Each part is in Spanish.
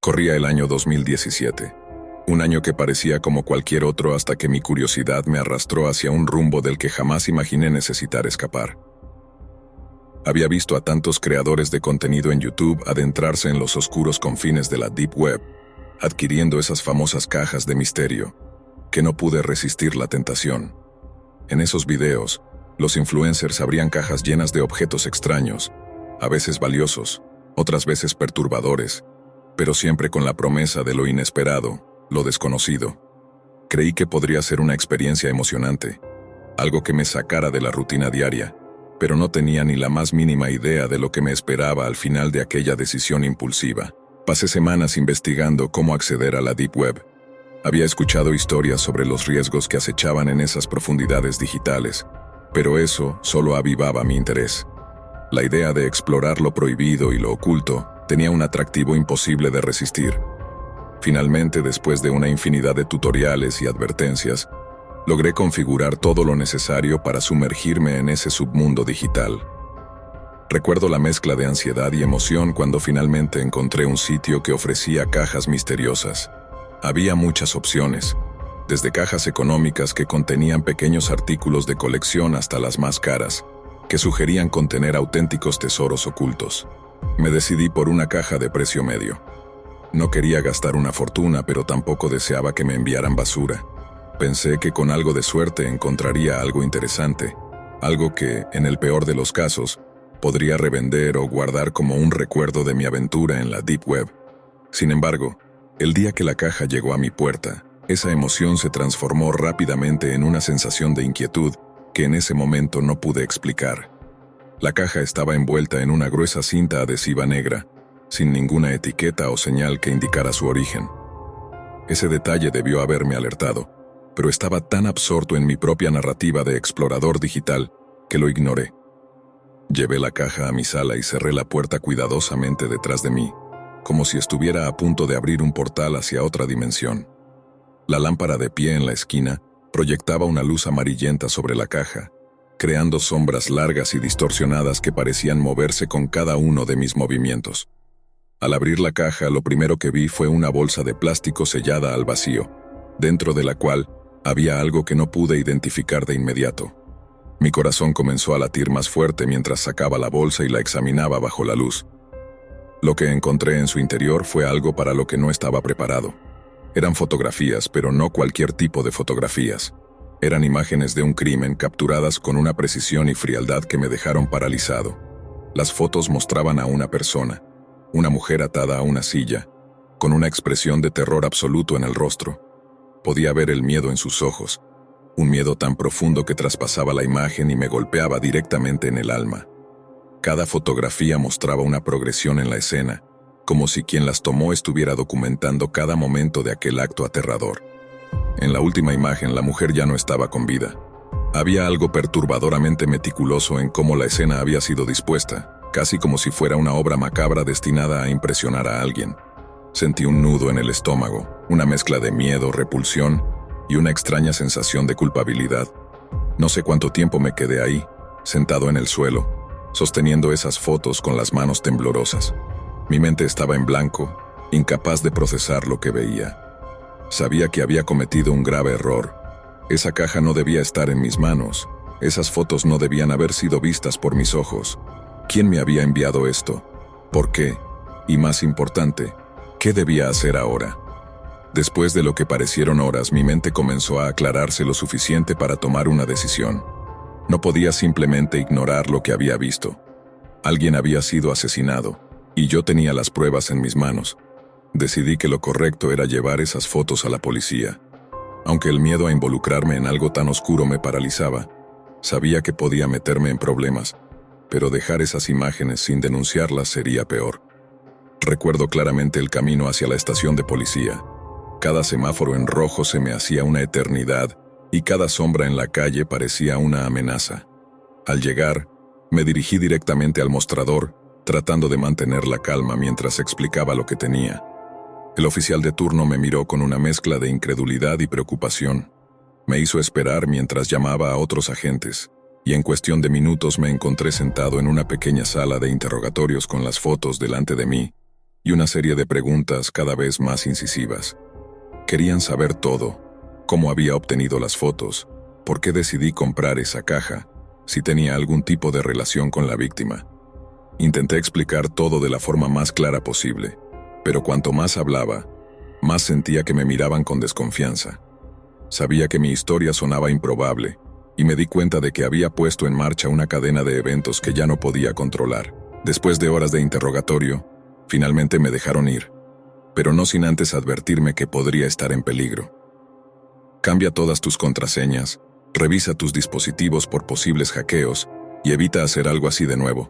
Corría el año 2017, un año que parecía como cualquier otro hasta que mi curiosidad me arrastró hacia un rumbo del que jamás imaginé necesitar escapar. Había visto a tantos creadores de contenido en YouTube adentrarse en los oscuros confines de la Deep Web, adquiriendo esas famosas cajas de misterio, que no pude resistir la tentación. En esos videos, los influencers abrían cajas llenas de objetos extraños, a veces valiosos, otras veces perturbadores, pero siempre con la promesa de lo inesperado, lo desconocido. Creí que podría ser una experiencia emocionante, algo que me sacara de la rutina diaria, pero no tenía ni la más mínima idea de lo que me esperaba al final de aquella decisión impulsiva. Pasé semanas investigando cómo acceder a la Deep Web. Había escuchado historias sobre los riesgos que acechaban en esas profundidades digitales, pero eso solo avivaba mi interés. La idea de explorar lo prohibido y lo oculto tenía un atractivo imposible de resistir. Finalmente, después de una infinidad de tutoriales y advertencias, logré configurar todo lo necesario para sumergirme en ese submundo digital. Recuerdo la mezcla de ansiedad y emoción cuando finalmente encontré un sitio que ofrecía cajas misteriosas. Había muchas opciones, desde cajas económicas que contenían pequeños artículos de colección hasta las más caras, que sugerían contener auténticos tesoros ocultos. Me decidí por una caja de precio medio. No quería gastar una fortuna, pero tampoco deseaba que me enviaran basura. Pensé que con algo de suerte encontraría algo interesante, algo que, en el peor de los casos, podría revender o guardar como un recuerdo de mi aventura en la Deep Web. Sin embargo, el día que la caja llegó a mi puerta, esa emoción se transformó rápidamente en una sensación de inquietud que en ese momento no pude explicar. La caja estaba envuelta en una gruesa cinta adhesiva negra, sin ninguna etiqueta o señal que indicara su origen. Ese detalle debió haberme alertado, pero estaba tan absorto en mi propia narrativa de explorador digital que lo ignoré. Llevé la caja a mi sala y cerré la puerta cuidadosamente detrás de mí, como si estuviera a punto de abrir un portal hacia otra dimensión. La lámpara de pie en la esquina proyectaba una luz amarillenta sobre la caja, creando sombras largas y distorsionadas que parecían moverse con cada uno de mis movimientos. Al abrir la caja, lo primero que vi fue una bolsa de plástico sellada al vacío, dentro de la cual había algo que no pude identificar de inmediato. Mi corazón comenzó a latir más fuerte mientras sacaba la bolsa y la examinaba bajo la luz. Lo que encontré en su interior fue algo para lo que no estaba preparado. Eran fotografías, pero no cualquier tipo de fotografías. Eran imágenes de un crimen capturadas con una precisión y frialdad que me dejaron paralizado. Las fotos mostraban a una persona, una mujer atada a una silla, con una expresión de terror absoluto en el rostro. Podía ver el miedo en sus ojos, un miedo tan profundo que traspasaba la imagen y me golpeaba directamente en el alma. Cada fotografía mostraba una progresión en la escena, como si quien las tomó estuviera documentando cada momento de aquel acto aterrador. En la última imagen, la mujer ya no estaba con vida. Había algo perturbadoramente meticuloso en cómo la escena había sido dispuesta, casi como si fuera una obra macabra destinada a impresionar a alguien. Sentí un nudo en el estómago, una mezcla de miedo, repulsión y una extraña sensación de culpabilidad. No sé cuánto tiempo me quedé ahí, sentado en el suelo, sosteniendo esas fotos con las manos temblorosas. Mi mente estaba en blanco, incapaz de procesar lo que veía. Sabía que había cometido un grave error. Esa caja no debía estar en mis manos. Esas fotos no debían haber sido vistas por mis ojos. ¿Quién me había enviado esto? ¿Por qué? Y más importante, ¿qué debía hacer ahora? Después de lo que parecieron horas, mi mente comenzó a aclararse lo suficiente para tomar una decisión. No podía simplemente ignorar lo que había visto. Alguien había sido asesinado, y yo tenía las pruebas en mis manos. Decidí que lo correcto era llevar esas fotos a la policía. Aunque el miedo a involucrarme en algo tan oscuro me paralizaba, sabía que podía meterme en problemas, pero dejar esas imágenes sin denunciarlas sería peor. Recuerdo claramente el camino hacia la estación de policía. Cada semáforo en rojo se me hacía una eternidad y cada sombra en la calle parecía una amenaza. Al llegar, me dirigí directamente al mostrador, tratando de mantener la calma mientras explicaba lo que tenía. El oficial de turno me miró con una mezcla de incredulidad y preocupación. Me hizo esperar mientras llamaba a otros agentes, y en cuestión de minutos me encontré sentado en una pequeña sala de interrogatorios con las fotos delante de mí y una serie de preguntas cada vez más incisivas. Querían saber todo: cómo había obtenido las fotos, por qué decidí comprar esa caja, si tenía algún tipo de relación con la víctima. Intenté explicar todo de la forma más clara posible, pero cuanto más hablaba, más sentía que me miraban con desconfianza. Sabía que mi historia sonaba improbable, y me di cuenta de que había puesto en marcha una cadena de eventos que ya no podía controlar. Después de horas de interrogatorio, finalmente me dejaron ir, pero no sin antes advertirme que podría estar en peligro. Cambia todas tus contraseñas, revisa tus dispositivos por posibles hackeos y evita hacer algo así de nuevo,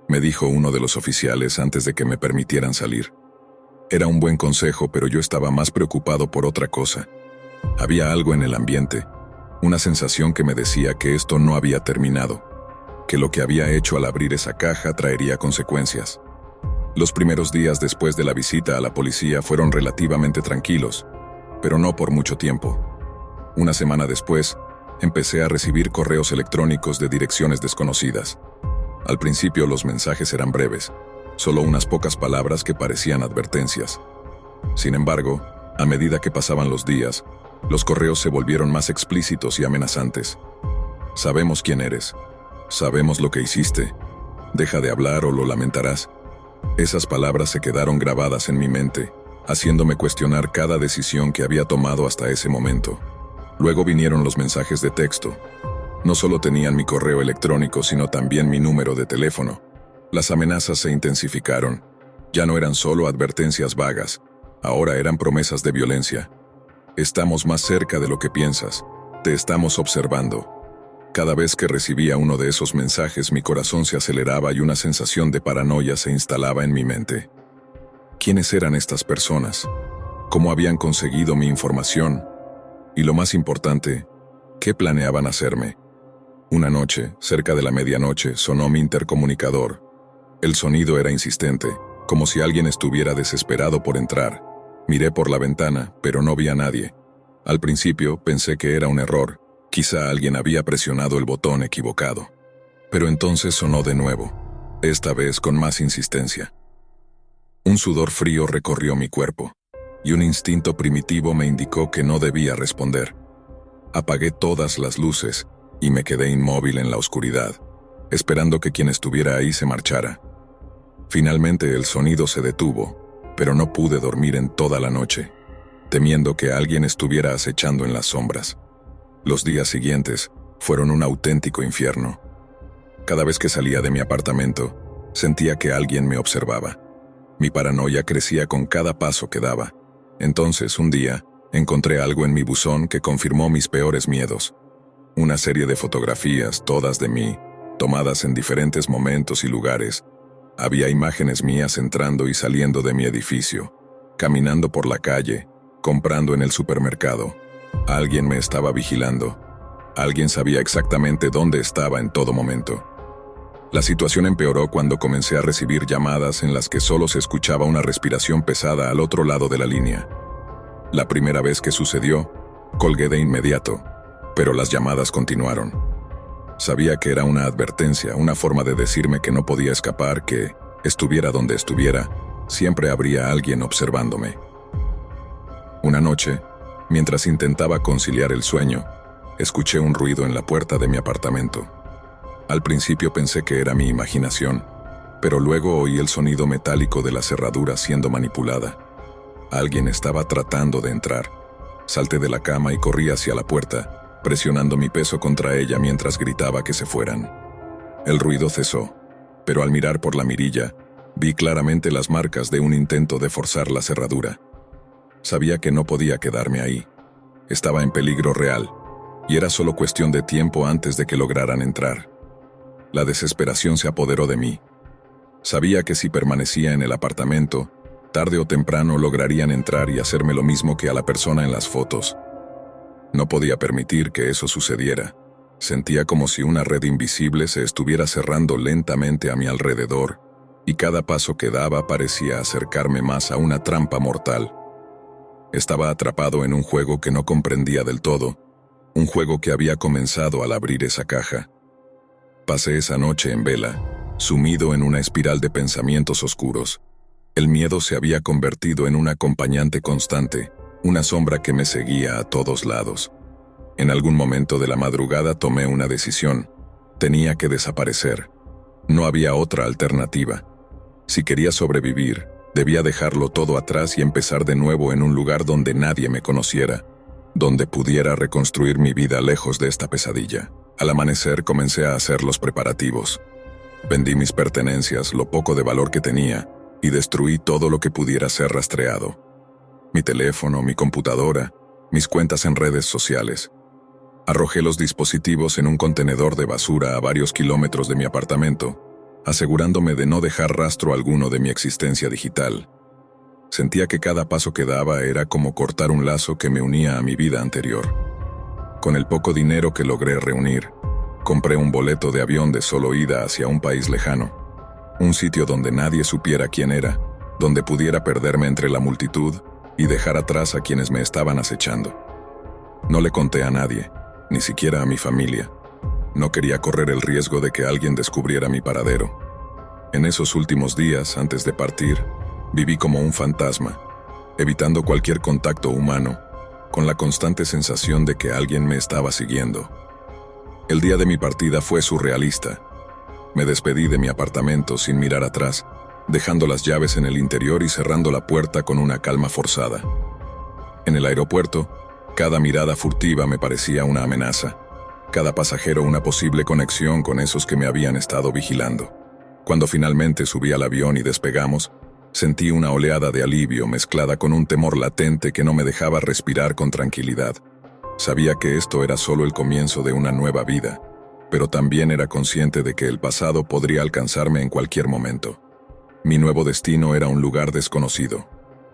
me dijo uno de los oficiales antes de que me permitieran salir. Era un buen consejo, pero yo estaba más preocupado por otra cosa. Había algo en el ambiente, una sensación que me decía que esto no había terminado, que lo que había hecho al abrir esa caja traería consecuencias. Los primeros días después de la visita a la policía fueron relativamente tranquilos, pero no por mucho tiempo. Una semana después, empecé a recibir correos electrónicos de direcciones desconocidas. Al principio los mensajes eran breves, solo unas pocas palabras que parecían advertencias. Sin embargo, a medida que pasaban los días, los correos se volvieron más explícitos y amenazantes. Sabemos quién eres. Sabemos lo que hiciste. Deja de hablar o lo lamentarás. Esas palabras se quedaron grabadas en mi mente, haciéndome cuestionar cada decisión que había tomado hasta ese momento. Luego vinieron los mensajes de texto. No solo tenían mi correo electrónico, sino también mi número de teléfono. Las amenazas se intensificaron. Ya no eran solo advertencias vagas, ahora eran promesas de violencia. Estamos más cerca de lo que piensas. Te estamos observando. Cada vez que recibía uno de esos mensajes, mi corazón se aceleraba y una sensación de paranoia se instalaba en mi mente. ¿Quiénes eran estas personas? ¿Cómo habían conseguido mi información? Y lo más importante, ¿qué planeaban hacerme? Una noche, cerca de la medianoche, sonó mi intercomunicador. El sonido era insistente, como si alguien estuviera desesperado por entrar. Miré por la ventana, pero no vi a nadie. Al principio pensé que era un error. Quizá alguien había presionado el botón equivocado. Pero entonces sonó de nuevo, esta vez con más insistencia. Un sudor frío recorrió mi cuerpo, y un instinto primitivo me indicó que no debía responder. Apagué todas las luces y me quedé inmóvil en la oscuridad, esperando que quien estuviera ahí se marchara. Finalmente el sonido se detuvo, pero no pude dormir en toda la noche, temiendo que alguien estuviera acechando en las sombras. Los días siguientes fueron un auténtico infierno. Cada vez que salía de mi apartamento, sentía que alguien me observaba. Mi paranoia crecía con cada paso que daba. Entonces, un día, encontré algo en mi buzón que confirmó mis peores miedos. Una serie de fotografías, todas de mí, tomadas en diferentes momentos y lugares. Había imágenes mías entrando y saliendo de mi edificio, caminando por la calle, comprando en el supermercado. Alguien me estaba vigilando. Alguien sabía exactamente dónde estaba en todo momento. La situación empeoró cuando comencé a recibir llamadas en las que solo se escuchaba una respiración pesada al otro lado de la línea. La primera vez que sucedió, colgué de inmediato, pero las llamadas continuaron. Sabía que era una advertencia, una forma de decirme que no podía escapar, que, estuviera donde estuviera, siempre habría alguien observándome. Una noche, mientras intentaba conciliar el sueño, escuché un ruido en la puerta de mi apartamento. Al principio pensé que era mi imaginación, pero luego oí el sonido metálico de la cerradura siendo manipulada. Alguien estaba tratando de entrar. Salté de la cama y corrí hacia la puerta, presionando mi peso contra ella mientras gritaba que se fueran. El ruido cesó, pero al mirar por la mirilla, vi claramente las marcas de un intento de forzar la cerradura. Sabía que no podía quedarme ahí. Estaba en peligro real, y era solo cuestión de tiempo antes de que lograran entrar. La desesperación se apoderó de mí. Sabía que si permanecía en el apartamento, tarde o temprano lograrían entrar y hacerme lo mismo que a la persona en las fotos. No podía permitir que eso sucediera. Sentía como si una red invisible se estuviera cerrando lentamente a mi alrededor, y cada paso que daba parecía acercarme más a una trampa mortal. Estaba atrapado en un juego que no comprendía del todo, un juego que había comenzado al abrir esa caja. Pasé esa noche en vela, sumido en una espiral de pensamientos oscuros. El miedo se había convertido en un acompañante constante, una sombra que me seguía a todos lados. En algún momento de la madrugada tomé una decisión. Tenía que desaparecer. No había otra alternativa. Si quería sobrevivir, debía dejarlo todo atrás y empezar de nuevo en un lugar donde nadie me conociera, donde pudiera reconstruir mi vida lejos de esta pesadilla. Al amanecer comencé a hacer los preparativos. Vendí mis pertenencias, lo poco de valor que tenía, y destruí todo lo que pudiera ser rastreado. Mi teléfono, mi computadora, mis cuentas en redes sociales. Arrojé los dispositivos en un contenedor de basura a varios kilómetros de mi apartamento, asegurándome de no dejar rastro alguno de mi existencia digital. Sentía que cada paso que daba era como cortar un lazo que me unía a mi vida anterior. Con el poco dinero que logré reunir, compré un boleto de avión de solo ida hacia un país lejano, un sitio donde nadie supiera quién era, donde pudiera perderme entre la multitud y dejar atrás a quienes me estaban acechando. No le conté a nadie, ni siquiera a mi familia. No quería correr el riesgo de que alguien descubriera mi paradero. En esos últimos días, antes de partir, viví como un fantasma, evitando cualquier contacto humano, con la constante sensación de que alguien me estaba siguiendo. El día de mi partida fue surrealista. Me despedí de mi apartamento sin mirar atrás, dejando las llaves en el interior y cerrando la puerta con una calma forzada. En el aeropuerto, cada mirada furtiva me parecía una amenaza, cada pasajero una posible conexión con esos que me habían estado vigilando. Cuando finalmente subí al avión y despegamos, sentí una oleada de alivio mezclada con un temor latente que no me dejaba respirar con tranquilidad. Sabía que esto era solo el comienzo de una nueva vida, pero también era consciente de que el pasado podría alcanzarme en cualquier momento. Mi nuevo destino era un lugar desconocido,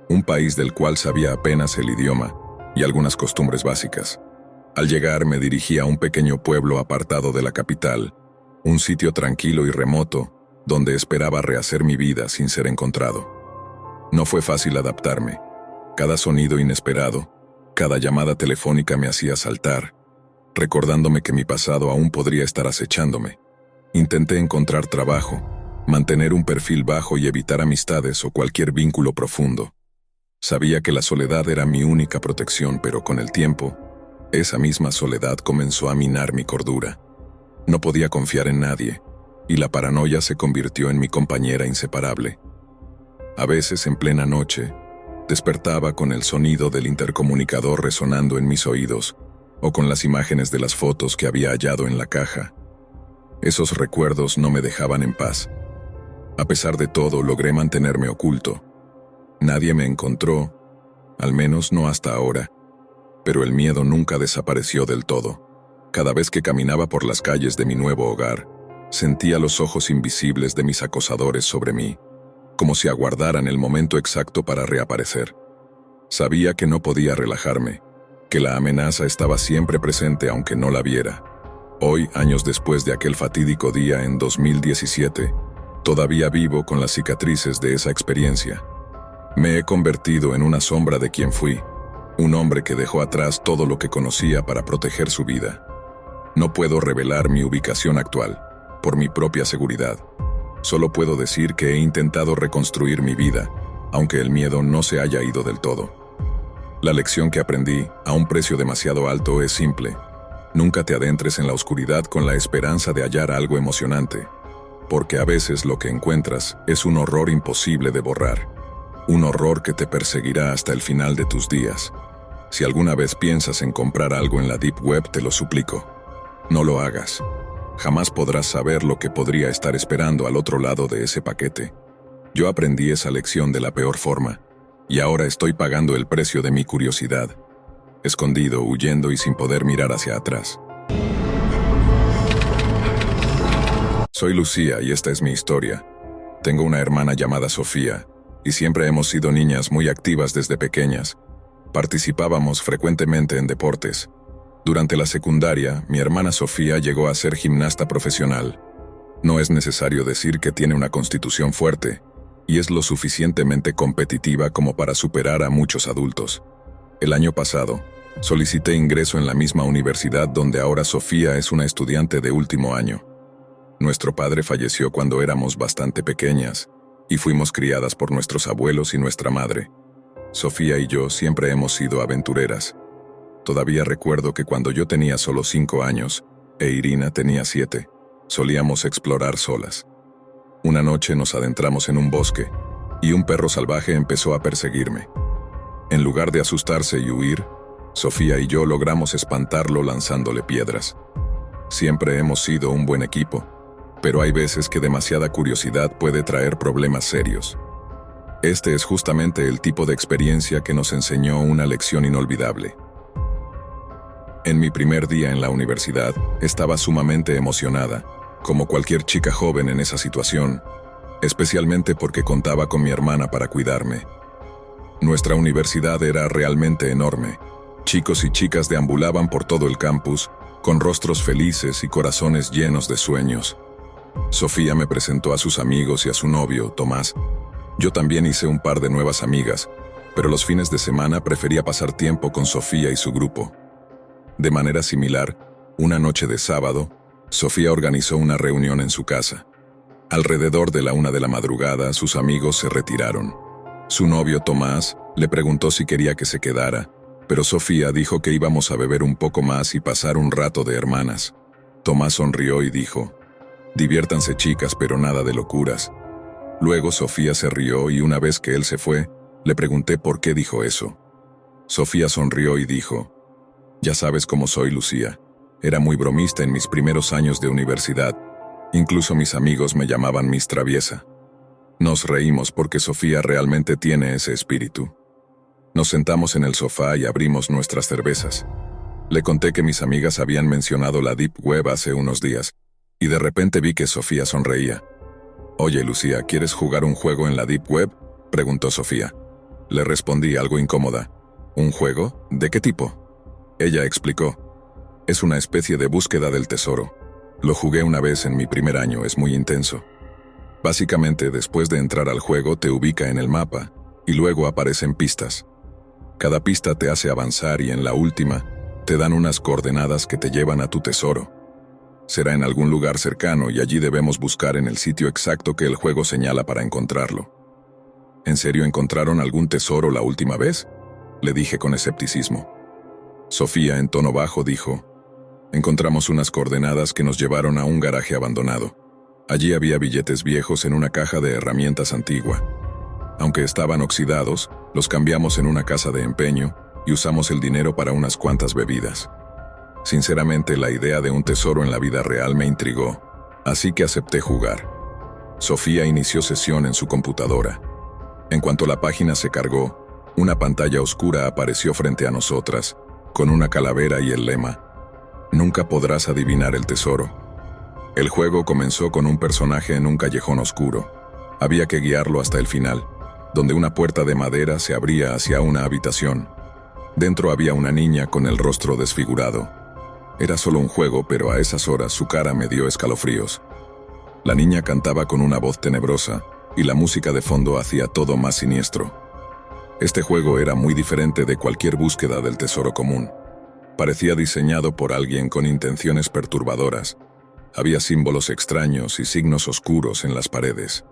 un país del cual sabía apenas el idioma y algunas costumbres básicas. Al llegar me dirigí a un pequeño pueblo apartado de la capital, un sitio tranquilo y remoto, donde esperaba rehacer mi vida sin ser encontrado. No fue fácil adaptarme. Cada sonido inesperado, cada llamada telefónica me hacía saltar, recordándome que mi pasado aún podría estar acechándome. Intenté encontrar trabajo, mantener un perfil bajo y evitar amistades o cualquier vínculo profundo. Sabía que la soledad era mi única protección, pero con el tiempo, esa misma soledad comenzó a minar mi cordura. No podía confiar en nadie, y la paranoia se convirtió en mi compañera inseparable. A veces, en plena noche, despertaba con el sonido del intercomunicador resonando en mis oídos, o con las imágenes de las fotos que había hallado en la caja. Esos recuerdos no me dejaban en paz. A pesar de todo, logré mantenerme oculto. Nadie me encontró, al menos no hasta ahora, pero el miedo nunca desapareció del todo. Cada vez que caminaba por las calles de mi nuevo hogar, sentía los ojos invisibles de mis acosadores sobre mí, como si aguardaran el momento exacto para reaparecer. Sabía que no podía relajarme, que la amenaza estaba siempre presente aunque no la viera. Hoy, años después de aquel fatídico día en 2017, todavía vivo con las cicatrices de esa experiencia. Me he convertido en una sombra de quien fui, un hombre que dejó atrás todo lo que conocía para proteger su vida. No puedo revelar mi ubicación actual, por mi propia seguridad. Solo puedo decir que he intentado reconstruir mi vida, aunque el miedo no se haya ido del todo. La lección que aprendí, a un precio demasiado alto, es simple. Nunca te adentres en la oscuridad con la esperanza de hallar algo emocionante, porque a veces lo que encuentras es un horror imposible de borrar. Un horror que te perseguirá hasta el final de tus días. Si alguna vez piensas en comprar algo en la Deep Web, te lo suplico, no lo hagas. Jamás podrás saber lo que podría estar esperando al otro lado de ese paquete. Yo aprendí esa lección de la peor forma, y ahora estoy pagando el precio de mi curiosidad, escondido, huyendo y sin poder mirar hacia atrás. Soy Lucía y esta es mi historia. Tengo una hermana llamada Sofía, y siempre hemos sido niñas muy activas desde pequeñas. Participábamos frecuentemente en deportes. Durante la secundaria, mi hermana Sofía llegó a ser gimnasta profesional. No es necesario decir que tiene una constitución fuerte, y es lo suficientemente competitiva como para superar a muchos adultos. El año pasado, solicité ingreso en la misma universidad donde ahora Sofía es una estudiante de último año. Nuestro padre falleció cuando éramos bastante pequeñas, y fuimos criadas por nuestros abuelos y nuestra madre. Sofía y yo siempre hemos sido aventureras. Todavía recuerdo que cuando yo tenía solo 5 años, e Irina tenía 7, solíamos explorar solas. Una noche nos adentramos en un bosque, y un perro salvaje empezó a perseguirme. En lugar de asustarse y huir, Sofía y yo logramos espantarlo lanzándole piedras. Siempre hemos sido un buen equipo, pero hay veces que demasiada curiosidad puede traer problemas serios. Este es justamente el tipo de experiencia que nos enseñó una lección inolvidable. En mi primer día en la universidad, estaba sumamente emocionada, como cualquier chica joven en esa situación, especialmente porque contaba con mi hermana para cuidarme. Nuestra universidad era realmente enorme. Chicos y chicas deambulaban por todo el campus, con rostros felices y corazones llenos de sueños. Sofía me presentó a sus amigos y a su novio, Tomás. Yo también hice un par de nuevas amigas, pero los fines de semana prefería pasar tiempo con Sofía y su grupo. De manera similar, una noche de sábado, Sofía organizó una reunión en su casa. Alrededor de la 1 de la madrugada, sus amigos se retiraron. Su novio, Tomás, le preguntó si quería que se quedara, pero Sofía dijo que íbamos a beber un poco más y pasar un rato de hermanas. Tomás sonrió y dijo: «Diviértanse, chicas, pero nada de locuras». Luego Sofía se rió y una vez que él se fue, le pregunté por qué dijo eso. Sofía sonrió y dijo: «Ya sabes cómo soy, Lucía. Era muy bromista en mis primeros años de universidad. Incluso mis amigos me llamaban Miss Traviesa». Nos reímos porque Sofía realmente tiene ese espíritu. Nos sentamos en el sofá y abrimos nuestras cervezas. Le conté que mis amigas habían mencionado la Deep Web hace unos días, y de repente vi que Sofía sonreía. «Oye, Lucía, ¿quieres jugar un juego en la Deep Web?», preguntó Sofía. Le respondí algo incómoda. «¿Un juego? ¿De qué tipo?». Ella explicó: «Es una especie de búsqueda del tesoro. Lo jugué una vez en mi primer año, es muy intenso. Básicamente, después de entrar al juego, te ubica en el mapa, y luego aparecen pistas. Cada pista te hace avanzar y en la última, te dan unas coordenadas que te llevan a tu tesoro. Será en algún lugar cercano y allí debemos buscar en el sitio exacto que el juego señala para encontrarlo». «¿En serio encontraron algún tesoro la última vez?», le dije con escepticismo. Sofía, en tono bajo, dijo: «Encontramos unas coordenadas que nos llevaron a un garaje abandonado. Allí había billetes viejos en una caja de herramientas antigua. Aunque estaban oxidados, los cambiamos en una casa de empeño y usamos el dinero para unas cuantas bebidas. Sinceramente, la idea de un tesoro en la vida real me intrigó, así que acepté jugar». Sofía inició sesión en su computadora. En cuanto la página se cargó, una pantalla oscura apareció frente a nosotras, con una calavera y el lema: «Nunca podrás adivinar el tesoro». El juego comenzó con un personaje en un callejón oscuro. Había que guiarlo hasta el final, donde una puerta de madera se abría hacia una habitación. Dentro había una niña con el rostro desfigurado. Era solo un juego, pero a esas horas su cara me dio escalofríos. La niña cantaba con una voz tenebrosa, y la música de fondo hacía todo más siniestro. Este juego era muy diferente de cualquier búsqueda del tesoro común. Parecía diseñado por alguien con intenciones perturbadoras. Había símbolos extraños y signos oscuros en las paredes.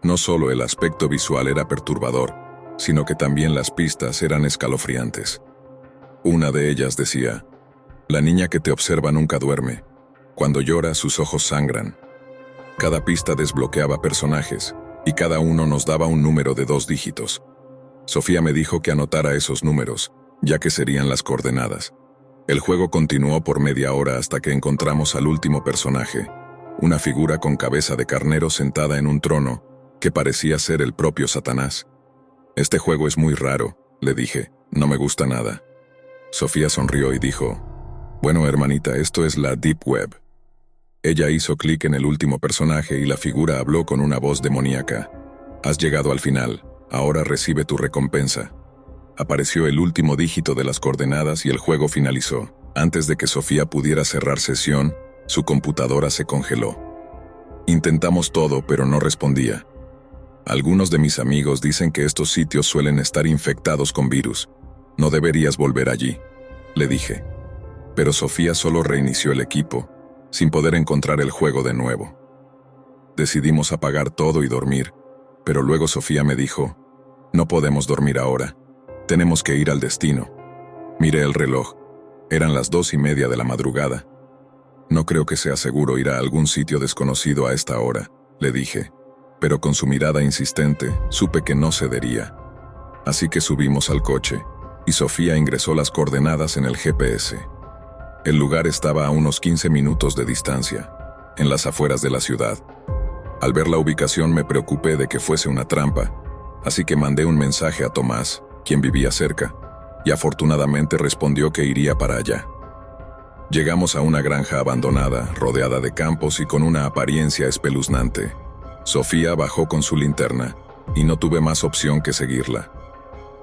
No solo el aspecto visual era perturbador, sino que también las pistas eran escalofriantes. Una de ellas decía: «La niña que te observa nunca duerme. Cuando llora, sus ojos sangran». Cada pista desbloqueaba personajes, y cada uno nos daba un número de 2 dígitos. Sofía me dijo que anotara esos números, ya que serían las coordenadas. El juego continuó por media hora hasta que encontramos al último personaje, una figura con cabeza de carnero sentada en un trono, que parecía ser el propio Satanás. «Este juego es muy raro», le dije, «no me gusta nada». Sofía sonrió y dijo: «Bueno, hermanita, esto es la Deep Web». Ella hizo clic en el último personaje y la figura habló con una voz demoníaca: «Has llegado al final, ahora recibe tu recompensa». Apareció el último dígito de las coordenadas y el juego finalizó. Antes de que Sofía pudiera cerrar sesión, su computadora se congeló. Intentamos todo, pero no respondía. Algunos de mis amigos dicen que estos sitios suelen estar infectados con virus. «No deberías volver allí», le dije. Pero Sofía solo reinició el equipo, sin poder encontrar el juego de nuevo. Decidimos apagar todo y dormir, Pero luego Sofía me dijo, no podemos dormir ahora, tenemos que ir al destino. Miré el reloj, eran las 2:30 de la madrugada. No creo que sea seguro ir a algún sitio desconocido a esta hora, le dije, pero con su mirada insistente supe que no cedería. Así que subimos al coche, y Sofía ingresó las coordenadas en el GPS. El lugar estaba a unos 15 minutos de distancia, en las afueras de la ciudad. Al ver la ubicación me preocupé de que fuese una trampa, así que mandé un mensaje a Tomás, quien vivía cerca, y afortunadamente respondió que iría para allá. Llegamos a una granja abandonada, rodeada de campos y con una apariencia espeluznante. Sofía bajó con su linterna, y no tuve más opción que seguirla.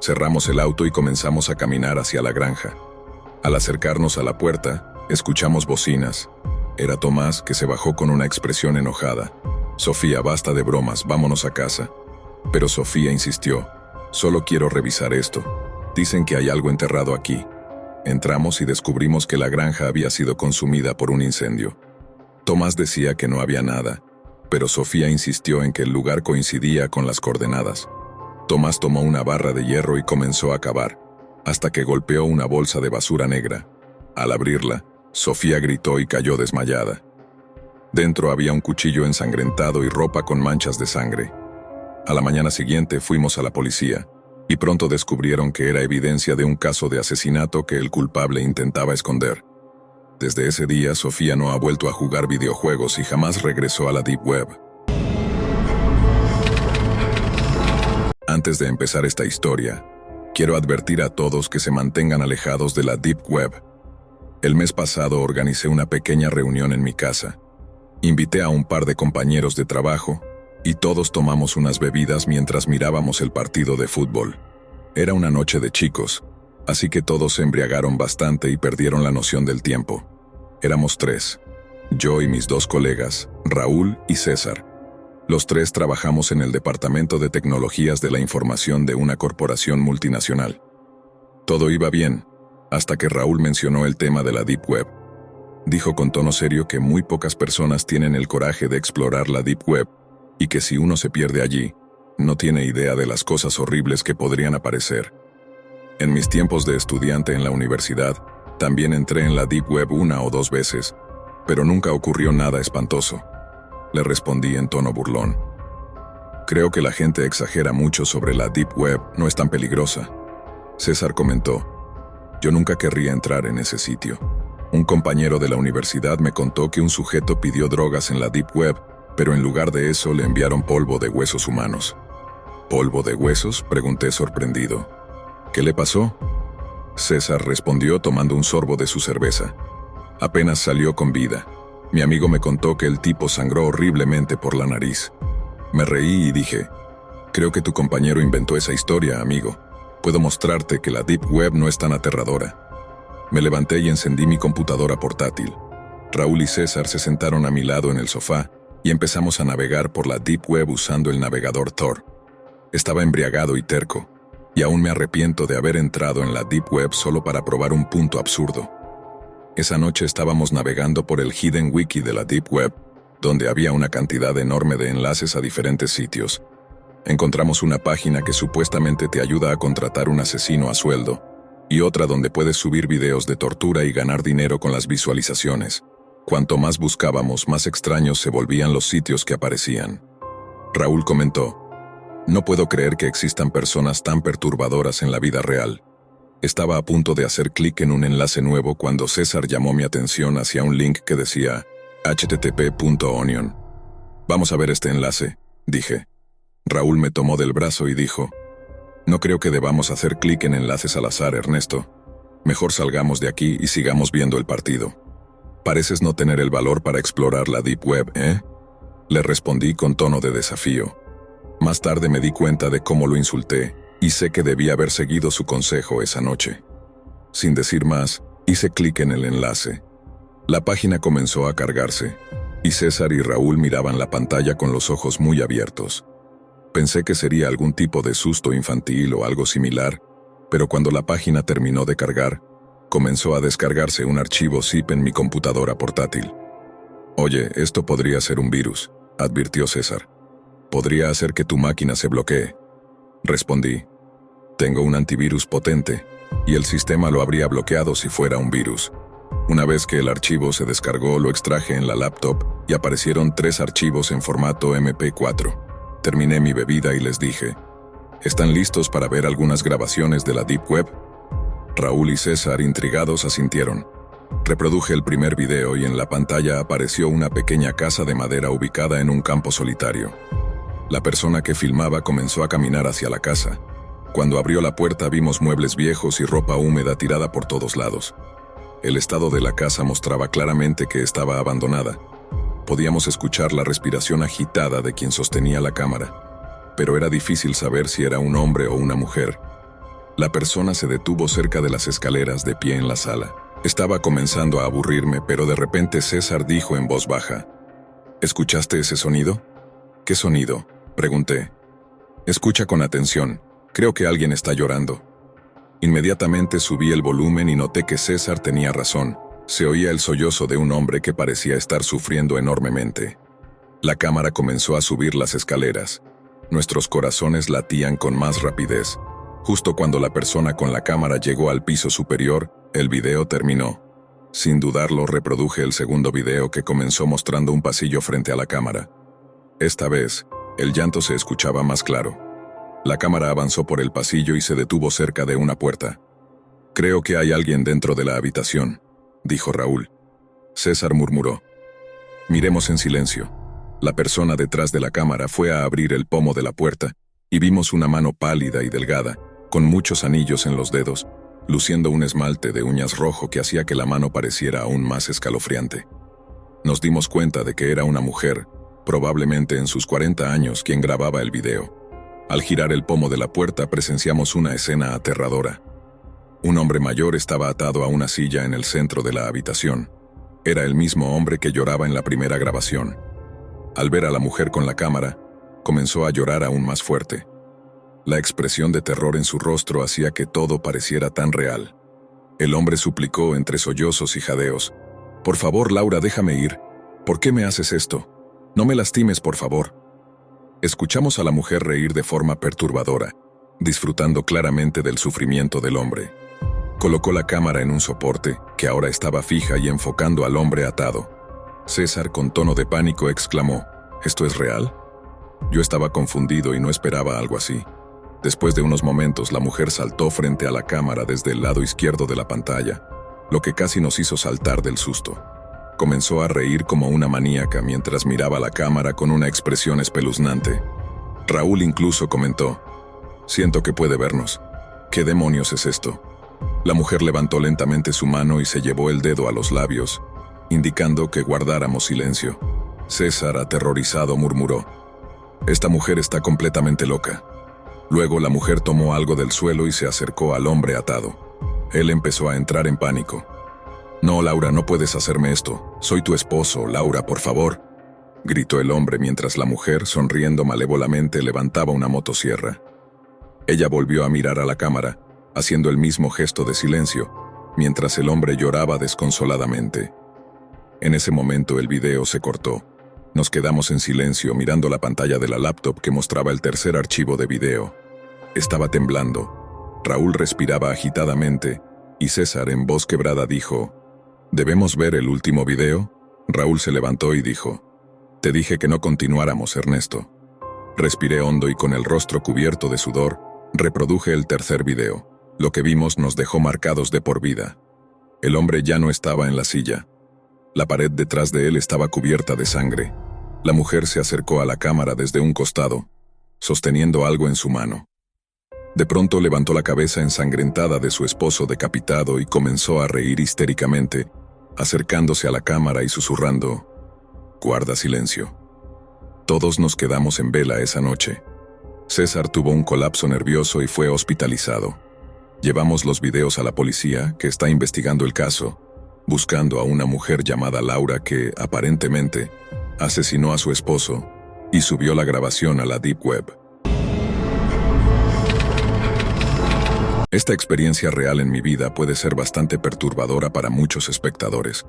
Cerramos el auto y comenzamos a caminar hacia la granja. Al acercarnos a la puerta, escuchamos bocinas. Era Tomás, que se bajó con una expresión enojada. Sofía, basta de bromas, vámonos a casa. Pero Sofía insistió, solo quiero revisar esto. Dicen que hay algo enterrado aquí. Entramos y descubrimos que la granja había sido consumida por un incendio. Tomás decía que no había nada, pero Sofía insistió en que el lugar coincidía con las coordenadas. Tomás tomó una barra de hierro y comenzó a cavar, hasta que golpeó una bolsa de basura negra. Al abrirla, Sofía gritó y cayó desmayada. Dentro había un cuchillo ensangrentado y ropa con manchas de sangre. A la mañana siguiente fuimos a la policía, y pronto descubrieron que era evidencia de un caso de asesinato que el culpable intentaba esconder. Desde ese día, Sofía no ha vuelto a jugar videojuegos y jamás regresó a la Deep Web. Antes de empezar esta historia, quiero advertir a todos que se mantengan alejados de la Deep Web. El mes pasado organicé una pequeña reunión en mi casa. Invité a un par de compañeros de trabajo, y todos tomamos unas bebidas mientras mirábamos el partido de fútbol. Era una noche de chicos, así que todos se embriagaron bastante y perdieron la noción del tiempo. Éramos 3, yo y mis 2 colegas, Raúl y César. Los 3 trabajamos en el Departamento de Tecnologías de la Información de una corporación multinacional. Todo iba bien, hasta que Raúl mencionó el tema de la Deep Web. Dijo con tono serio que muy pocas personas tienen el coraje de explorar la Deep Web, y que si uno se pierde allí, no tiene idea de las cosas horribles que podrían aparecer. En mis tiempos de estudiante en la universidad, también entré en la Deep Web 1 o 2 veces, pero nunca ocurrió nada espantoso. Le respondí en tono burlón. Creo que la gente exagera mucho sobre la Deep Web, no es tan peligrosa. César comentó, yo nunca querría entrar en ese sitio. Un compañero de la universidad me contó que un sujeto pidió drogas en la Deep Web, pero en lugar de eso le enviaron polvo de huesos humanos. ¿Polvo de huesos?, pregunté sorprendido. ¿Qué le pasó? César respondió tomando un sorbo de su cerveza. Apenas salió con vida. Mi amigo me contó que el tipo sangró horriblemente por la nariz. Me reí y dije, creo que tu compañero inventó esa historia, amigo. Puedo mostrarte que la Deep Web no es tan aterradora. Me levanté y encendí mi computadora portátil. Raúl y César se sentaron a mi lado en el sofá, y empezamos a navegar por la Deep Web usando el navegador Tor. Estaba embriagado y terco, y aún me arrepiento de haber entrado en la Deep Web solo para probar un punto absurdo. Esa noche estábamos navegando por el Hidden Wiki de la Deep Web, donde había una cantidad enorme de enlaces a diferentes sitios. Encontramos una página que supuestamente te ayuda a contratar un asesino a sueldo, y otra donde puedes subir videos de tortura y ganar dinero con las visualizaciones. Cuanto más buscábamos, más extraños se volvían los sitios que aparecían. Raúl comentó, no puedo creer que existan personas tan perturbadoras en la vida real. Estaba a punto de hacer clic en un enlace nuevo cuando César llamó mi atención hacia un link que decía http://onion. Vamos a ver este enlace, dije. Raúl me tomó del brazo y dijo, no creo que debamos hacer clic en enlaces al azar, Ernesto. Mejor salgamos de aquí y sigamos viendo el partido. Pareces no tener el valor para explorar la Deep Web, ¿eh? Le respondí con tono de desafío. Más tarde me di cuenta de cómo lo insulté, y sé que debía haber seguido su consejo esa noche. Sin decir más, hice clic en el enlace. La página comenzó a cargarse, y César y Raúl miraban la pantalla con los ojos muy abiertos. Pensé que sería algún tipo de susto infantil o algo similar, pero cuando la página terminó de cargar, comenzó a descargarse un archivo zip en mi computadora portátil. Oye, esto podría ser un virus, advirtió César. Podría hacer que tu máquina se bloquee. Respondí. Tengo un antivirus potente, y el sistema lo habría bloqueado si fuera un virus. Una vez que el archivo se descargó, lo extraje en la laptop y aparecieron 3 archivos en formato MP4. Terminé mi bebida y les dije, ¿están listos para ver algunas grabaciones de la Deep Web? Raúl y César, intrigados, asintieron. Reproduje el primer video y en la pantalla apareció una pequeña casa de madera ubicada en un campo solitario. La persona que filmaba comenzó a caminar hacia la casa. Cuando abrió la puerta vimos muebles viejos y ropa húmeda tirada por todos lados. El estado de la casa mostraba claramente que estaba abandonada. Podíamos escuchar la respiración agitada de quien sostenía la cámara, pero era difícil saber si era un hombre o una mujer. La persona se detuvo cerca de las escaleras, de pie en la sala. Estaba comenzando a aburrirme, pero de repente César dijo en voz baja, ¿escuchaste ese sonido? ¿Qué sonido?, pregunté. Escucha con atención, creo que alguien está llorando. Inmediatamente subí el volumen y noté que César tenía razón. Se oía el sollozo de un hombre que parecía estar sufriendo enormemente. La cámara comenzó a subir las escaleras. Nuestros corazones latían con más rapidez. Justo cuando la persona con la cámara llegó al piso superior, el video terminó. Sin dudarlo, reproduje el segundo video que comenzó mostrando un pasillo frente a la cámara. Esta vez, el llanto se escuchaba más claro. La cámara avanzó por el pasillo y se detuvo cerca de una puerta. Creo que hay alguien dentro de la habitación, dijo Raúl. César murmuró. Miremos en silencio. La persona detrás de la cámara fue a abrir el pomo de la puerta y vimos una mano pálida y delgada, con muchos anillos en los dedos, luciendo un esmalte de uñas rojo que hacía que la mano pareciera aún más escalofriante. Nos dimos cuenta de que era una mujer, probablemente en sus 40 años, quien grababa el video. Al girar el pomo de la puerta presenciamos una escena aterradora. Un hombre mayor estaba atado a una silla en el centro de la habitación. Era el mismo hombre que lloraba en la primera grabación. Al ver a la mujer con la cámara, comenzó a llorar aún más fuerte. La expresión de terror en su rostro hacía que todo pareciera tan real. El hombre suplicó entre sollozos y jadeos. «Por favor, Laura, déjame ir. ¿Por qué me haces esto? No me lastimes, por favor». Escuchamos a la mujer reír de forma perturbadora, disfrutando claramente del sufrimiento del hombre. Colocó la cámara en un soporte, que ahora estaba fija y enfocando al hombre atado. César, con tono de pánico, exclamó, «¿Esto es real?». Yo estaba confundido y no esperaba algo así. Después de unos momentos, la mujer saltó frente a la cámara desde el lado izquierdo de la pantalla, lo que casi nos hizo saltar del susto. Comenzó a reír como una maníaca mientras miraba la cámara con una expresión espeluznante. Raúl incluso comentó, «Siento que puede vernos. ¿Qué demonios es esto?». La mujer levantó lentamente su mano y se llevó el dedo a los labios, indicando que guardáramos silencio. César, aterrorizado, murmuró, «Esta mujer está completamente loca». Luego la mujer tomó algo del suelo y se acercó al hombre atado. Él empezó a entrar en pánico. «No, Laura, no puedes hacerme esto. Soy tu esposo, Laura, por favor», gritó el hombre mientras la mujer, sonriendo malévolamente, levantaba una motosierra. Ella volvió a mirar a la cámara, haciendo el mismo gesto de silencio, mientras el hombre lloraba desconsoladamente. En ese momento el video se cortó. Nos quedamos en silencio mirando la pantalla de la laptop que mostraba el tercer archivo de video. Estaba temblando. Raúl respiraba agitadamente y César, en voz quebrada, dijo, «¿Debemos ver el último video?». Raúl se levantó y dijo, «Te dije que no continuáramos, Ernesto». Respiré hondo y con el rostro cubierto de sudor, reproduje el tercer video. Lo que vimos nos dejó marcados de por vida. El hombre ya no estaba en la silla. La pared detrás de él estaba cubierta de sangre. La mujer se acercó a la cámara desde un costado, sosteniendo algo en su mano. De pronto levantó la cabeza ensangrentada de su esposo decapitado y comenzó a reír histéricamente, acercándose a la cámara y susurrando, «Guarda silencio». Todos nos quedamos en vela esa noche. César tuvo un colapso nervioso y fue hospitalizado. Llevamos los videos a la policía, que está investigando el caso, buscando a una mujer llamada Laura que, aparentemente, asesinó a su esposo y subió la grabación a la Deep Web. Esta experiencia real en mi vida puede ser bastante perturbadora para muchos espectadores.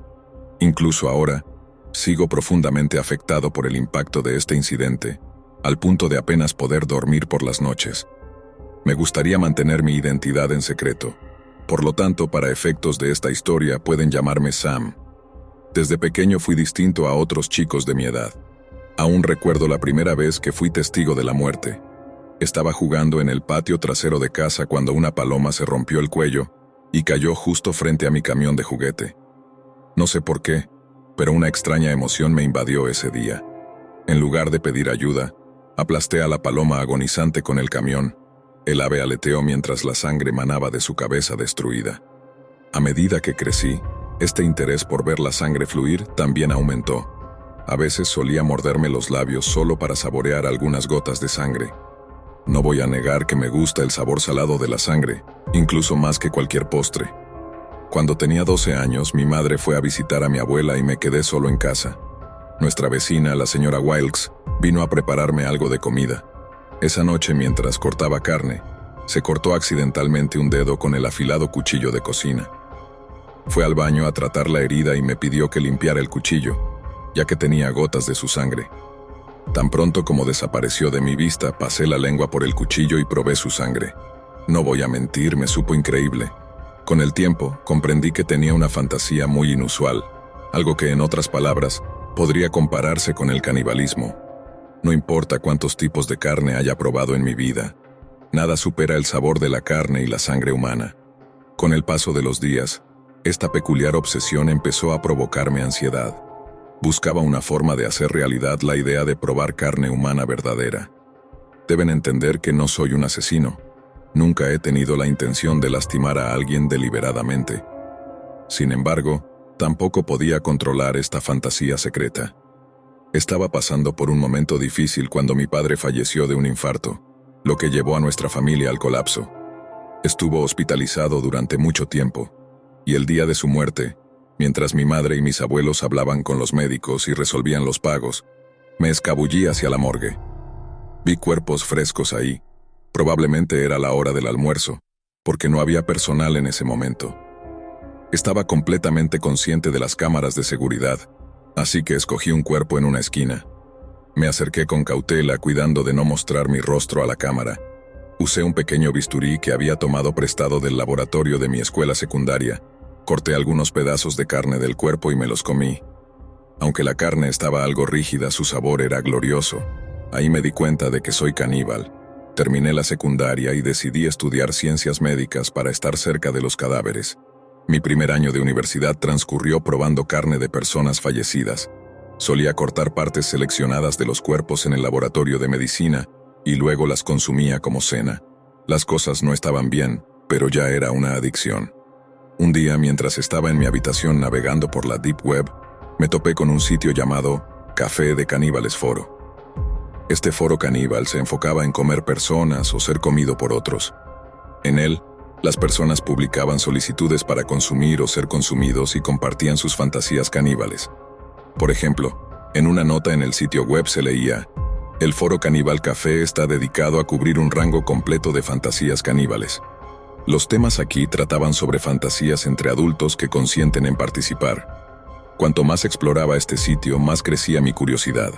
Incluso ahora, sigo profundamente afectado por el impacto de este incidente, al punto de apenas poder dormir por las noches. Me gustaría mantener mi identidad en secreto. Por lo tanto, para efectos de esta historia, pueden llamarme Sam. Desde pequeño fui distinto a otros chicos de mi edad. Aún recuerdo la primera vez que fui testigo de la muerte. Estaba jugando en el patio trasero de casa cuando una paloma se rompió el cuello y cayó justo frente a mi camión de juguete. No sé por qué, pero una extraña emoción me invadió ese día. En lugar de pedir ayuda, aplasté a la paloma agonizante con el camión. El ave aleteó mientras la sangre manaba de su cabeza destruida. A medida que crecí, este interés por ver la sangre fluir también aumentó. A veces solía morderme los labios solo para saborear algunas gotas de sangre. No voy a negar que me gusta el sabor salado de la sangre, incluso más que cualquier postre. Cuando tenía 12 años, mi madre fue a visitar a mi abuela y me quedé solo en casa. Nuestra vecina, la señora Wilkes, vino a prepararme algo de comida. Esa noche, mientras cortaba carne, se cortó accidentalmente un dedo con el afilado cuchillo de cocina. Fue al baño a tratar la herida y me pidió que limpiara el cuchillo, ya que tenía gotas de su sangre. Tan pronto como desapareció de mi vista, pasé la lengua por el cuchillo y probé su sangre. No voy a mentir, me supo increíble. Con el tiempo, comprendí que tenía una fantasía muy inusual, algo que, en otras palabras, podría compararse con el canibalismo. No importa cuántos tipos de carne haya probado en mi vida, nada supera el sabor de la carne y la sangre humana. Con el paso de los días, esta peculiar obsesión empezó a provocarme ansiedad. Buscaba una forma de hacer realidad la idea de probar carne humana verdadera. Deben entender que no soy un asesino. Nunca he tenido la intención de lastimar a alguien deliberadamente. Sin embargo, tampoco podía controlar esta fantasía secreta. Estaba pasando por un momento difícil cuando mi padre falleció de un infarto, lo que llevó a nuestra familia al colapso. Estuvo hospitalizado durante mucho tiempo, y el día de su muerte, mientras mi madre y mis abuelos hablaban con los médicos y resolvían los pagos, me escabullí hacia la morgue. Vi cuerpos frescos ahí. Probablemente era la hora del almuerzo, porque no había personal en ese momento. Estaba completamente consciente de las cámaras de seguridad, así que escogí un cuerpo en una esquina. Me acerqué con cautela, cuidando de no mostrar mi rostro a la cámara. Usé un pequeño bisturí que había tomado prestado del laboratorio de mi escuela secundaria. Corté algunos pedazos de carne del cuerpo y me los comí. Aunque la carne estaba algo rígida, su sabor era glorioso. Ahí me di cuenta de que soy caníbal. Terminé la secundaria y decidí estudiar ciencias médicas para estar cerca de los cadáveres. Mi primer año de universidad transcurrió probando carne de personas fallecidas. Solía cortar partes seleccionadas de los cuerpos en el laboratorio de medicina y luego las consumía como cena. Las cosas no estaban bien, pero ya era una adicción. Un día, mientras estaba en mi habitación navegando por la Deep Web, me topé con un sitio llamado Café de Caníbales Foro. Este foro caníbal se enfocaba en comer personas o ser comido por otros. En él, las personas publicaban solicitudes para consumir o ser consumidos y compartían sus fantasías caníbales. Por ejemplo, en una nota en el sitio web se leía: "El foro Caníbal Café está dedicado a cubrir un rango completo de fantasías caníbales". Los temas aquí trataban sobre fantasías entre adultos que consienten en participar. Cuanto más exploraba este sitio, más crecía mi curiosidad.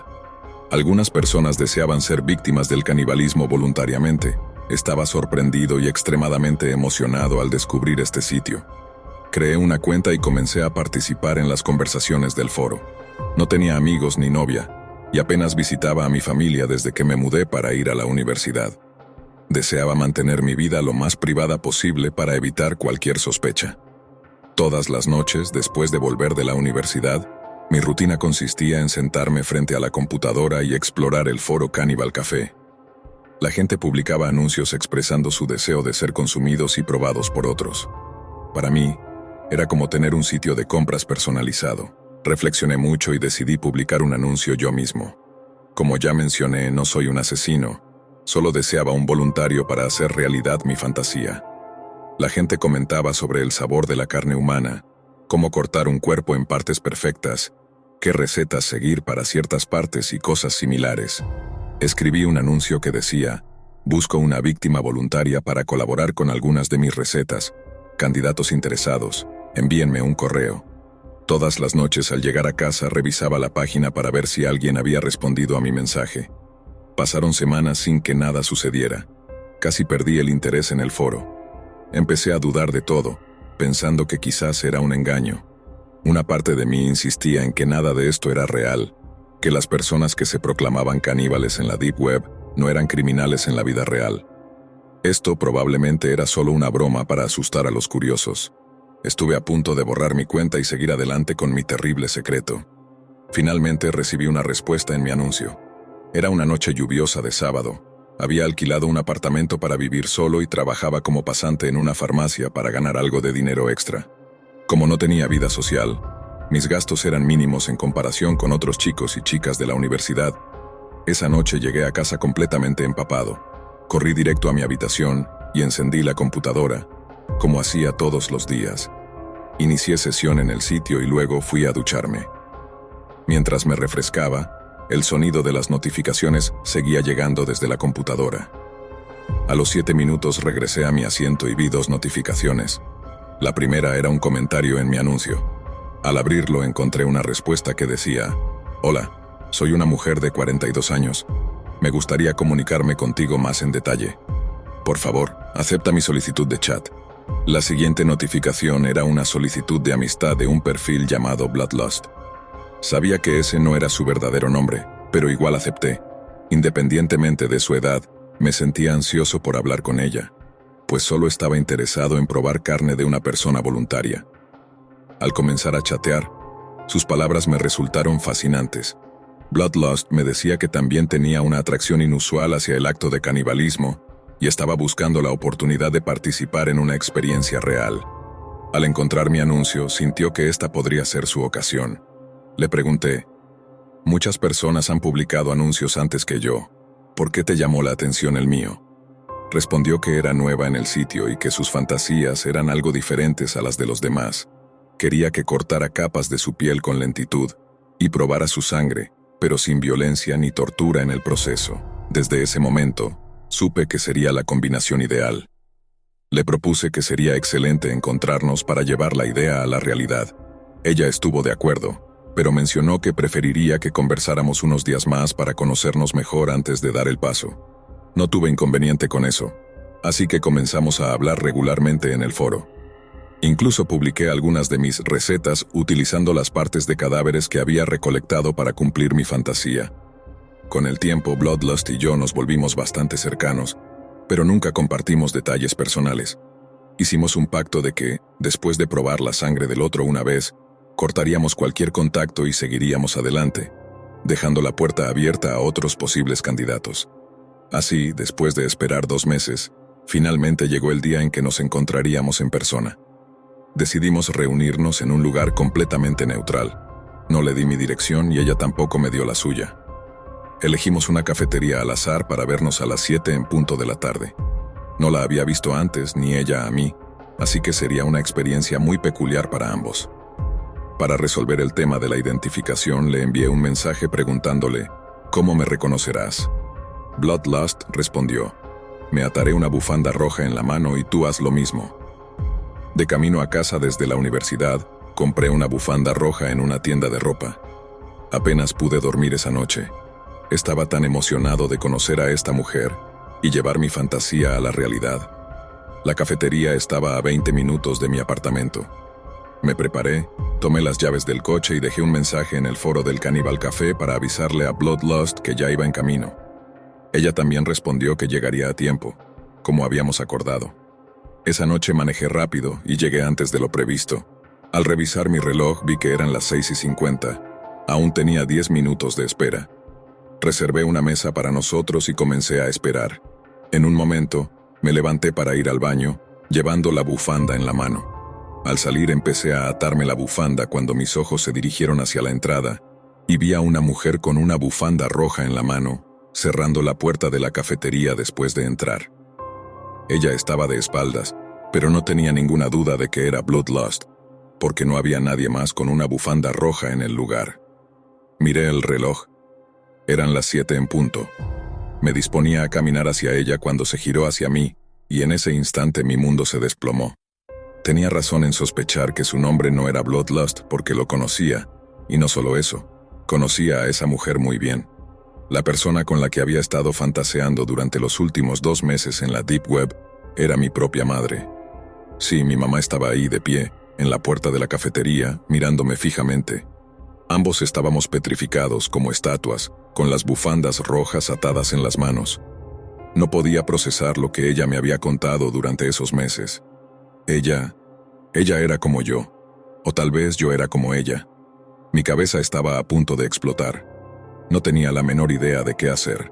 Algunas personas deseaban ser víctimas del canibalismo voluntariamente. Estaba sorprendido y extremadamente emocionado al descubrir este sitio. Creé una cuenta y comencé a participar en las conversaciones del foro. No tenía amigos ni novia, y apenas visitaba a mi familia desde que me mudé para ir a la universidad. Deseaba mantener mi vida lo más privada posible para evitar cualquier sospecha. Todas las noches, después de volver de la universidad, mi rutina consistía en sentarme frente a la computadora y explorar el foro Caníbal Café. La gente publicaba anuncios expresando su deseo de ser consumidos y probados por otros. Para mí, era como tener un sitio de compras personalizado. Reflexioné mucho y decidí publicar un anuncio yo mismo. Como ya mencioné, no soy un asesino. Solo deseaba un voluntario para hacer realidad mi fantasía. La gente comentaba sobre el sabor de la carne humana, cómo cortar un cuerpo en partes perfectas, qué recetas seguir para ciertas partes y cosas similares. Escribí un anuncio que decía: "Busco una víctima voluntaria para colaborar con algunas de mis recetas. Candidatos interesados, envíenme un correo". Todas las noches al llegar a casa revisaba la página para ver si alguien había respondido a mi mensaje. Pasaron semanas sin que nada sucediera. Casi perdí el interés en el foro. Empecé a dudar de todo, pensando que quizás era un engaño. Una parte de mí insistía en que nada de esto era real, que las personas que se proclamaban caníbales en la Deep Web no eran criminales en la vida real. Esto probablemente era solo una broma para asustar a los curiosos. Estuve a punto de borrar mi cuenta y seguir adelante con mi terrible secreto. Finalmente recibí una respuesta en mi anuncio. Era una noche lluviosa de sábado. Había alquilado un apartamento para vivir solo y trabajaba como pasante en una farmacia para ganar algo de dinero extra. Como no tenía vida social, mis gastos eran mínimos en comparación con otros chicos y chicas de la universidad. Esa noche llegué a casa completamente empapado. Corrí directo a mi habitación y encendí la computadora, como hacía todos los días. Inicié sesión en el sitio y luego fui a ducharme. Mientras me refrescaba, el sonido de las notificaciones seguía llegando desde la computadora. A los 7 minutos regresé a mi asiento y vi 2 notificaciones. La primera era un comentario en mi anuncio. Al abrirlo encontré una respuesta que decía: «Hola, soy una mujer de 42 años. Me gustaría comunicarme contigo más en detalle. Por favor, acepta mi solicitud de chat». La siguiente notificación era una solicitud de amistad de un perfil llamado Bloodlust. Sabía que ese no era su verdadero nombre, pero igual acepté. Independientemente de su edad, me sentía ansioso por hablar con ella, pues solo estaba interesado en probar carne de una persona voluntaria. Al comenzar a chatear, sus palabras me resultaron fascinantes. Bloodlust me decía que también tenía una atracción inusual hacia el acto de canibalismo y estaba buscando la oportunidad de participar en una experiencia real. Al encontrar mi anuncio, sintió que esta podría ser su ocasión. Le pregunté: «Muchas personas han publicado anuncios antes que yo. ¿Por qué te llamó la atención el mío?». Respondió que era nueva en el sitio y que sus fantasías eran algo diferentes a las de los demás. Quería que cortara capas de su piel con lentitud y probara su sangre, pero sin violencia ni tortura en el proceso. Desde ese momento, supe que sería la combinación ideal. Le propuse que sería excelente encontrarnos para llevar la idea a la realidad. Ella estuvo de acuerdo, pero mencionó que preferiría que conversáramos unos días más para conocernos mejor antes de dar el paso. No tuve inconveniente con eso, así que comenzamos a hablar regularmente en el foro. Incluso publiqué algunas de mis recetas utilizando las partes de cadáveres que había recolectado para cumplir mi fantasía. Con el tiempo, Bloodlust y yo nos volvimos bastante cercanos, pero nunca compartimos detalles personales. Hicimos un pacto de que, después de probar la sangre del otro una vez, cortaríamos cualquier contacto y seguiríamos adelante, dejando la puerta abierta a otros posibles candidatos. Así, después de esperar 2 meses, finalmente llegó el día en que nos encontraríamos en persona. Decidimos reunirnos en un lugar completamente neutral. No le di mi dirección y ella tampoco me dio la suya. Elegimos una cafetería al azar para vernos a las 7 en punto de la tarde. No la había visto antes, ni ella a mí, así que sería una experiencia muy peculiar para ambos. Para resolver el tema de la identificación, le envié un mensaje preguntándole: «¿Cómo me reconocerás?». Bloodlust respondió: «Me ataré una bufanda roja en la mano y tú haz lo mismo». De camino a casa desde la universidad, compré una bufanda roja en una tienda de ropa. Apenas pude dormir esa noche. Estaba tan emocionado de conocer a esta mujer y llevar mi fantasía a la realidad. La cafetería estaba a 20 minutos de mi apartamento. Me preparé, tomé las llaves del coche y dejé un mensaje en el foro del Cannibal Café para avisarle a Bloodlust que ya iba en camino. Ella también respondió que llegaría a tiempo, como habíamos acordado. Esa noche manejé rápido y llegué antes de lo previsto. Al revisar mi reloj vi que eran las 6:50. Aún tenía 10 minutos de espera. Reservé una mesa para nosotros y comencé a esperar. En un momento, me levanté para ir al baño, llevando la bufanda en la mano. Al salir empecé a atarme la bufanda cuando mis ojos se dirigieron hacia la entrada y vi a una mujer con una bufanda roja en la mano, cerrando la puerta de la cafetería después de entrar. Ella estaba de espaldas, pero no tenía ninguna duda de que era Bloodlust, porque no había nadie más con una bufanda roja en el lugar. Miré el reloj. Eran las 7 en punto. Me disponía a caminar hacia ella cuando se giró hacia mí, y en ese instante mi mundo se desplomó. Tenía razón en sospechar que su nombre no era Bloodlust porque lo conocía, y no solo eso, conocía a esa mujer muy bien. La persona con la que había estado fantaseando durante los últimos 2 meses en la Deep Web era mi propia madre. Sí, mi mamá estaba ahí de pie, en la puerta de la cafetería, mirándome fijamente. Ambos estábamos petrificados como estatuas, con las bufandas rojas atadas en las manos. No podía procesar lo que ella me había contado durante esos meses. Ella era como yo, o tal vez yo era como ella. Mi cabeza estaba a punto de explotar. No tenía la menor idea de qué hacer.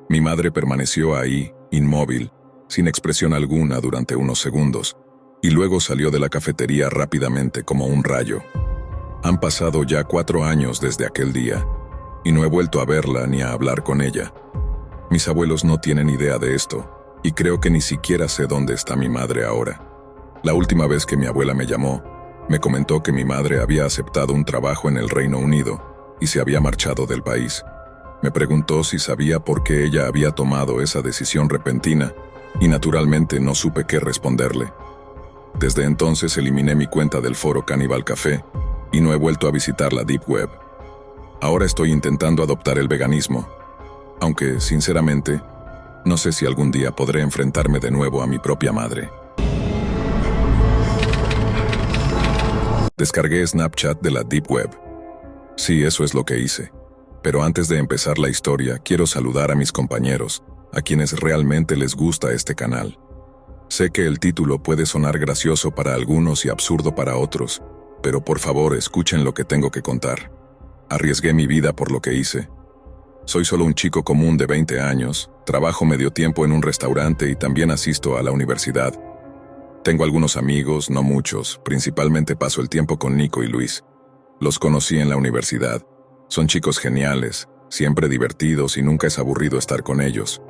Mi madre permaneció ahí, inmóvil, sin expresión alguna durante unos segundos, y luego salió de la cafetería rápidamente como un rayo. Han pasado ya 4 años desde aquel día, y no he vuelto a verla ni a hablar con ella. Mis abuelos no tienen idea de esto, y creo que ni siquiera sé dónde está mi madre ahora. La última vez que mi abuela me llamó, me comentó que mi madre había aceptado un trabajo en el Reino Unido y se había marchado del país. Me preguntó si sabía por qué ella había tomado esa decisión repentina, y naturalmente no supe qué responderle. Desde entonces eliminé mi cuenta del foro Cannibal Café y no he vuelto a visitar la Deep Web. Ahora estoy intentando adoptar el veganismo, aunque, sinceramente, no sé si algún día podré enfrentarme de nuevo a mi propia madre. Descargué Snapchat de la Deep Web. Sí, eso es lo que hice. Pero antes de empezar la historia, quiero saludar a mis compañeros, a quienes realmente les gusta este canal. Sé que el título puede sonar gracioso para algunos y absurdo para otros, pero por favor escuchen lo que tengo que contar. Arriesgué mi vida por lo que hice. Soy solo un chico común de 20 años, trabajo medio tiempo en un restaurante y también asisto a la universidad. Tengo algunos amigos, no muchos, principalmente paso el tiempo con Nico y Luis. Los conocí en la universidad. Son chicos geniales, siempre divertidos y nunca es aburrido estar con ellos.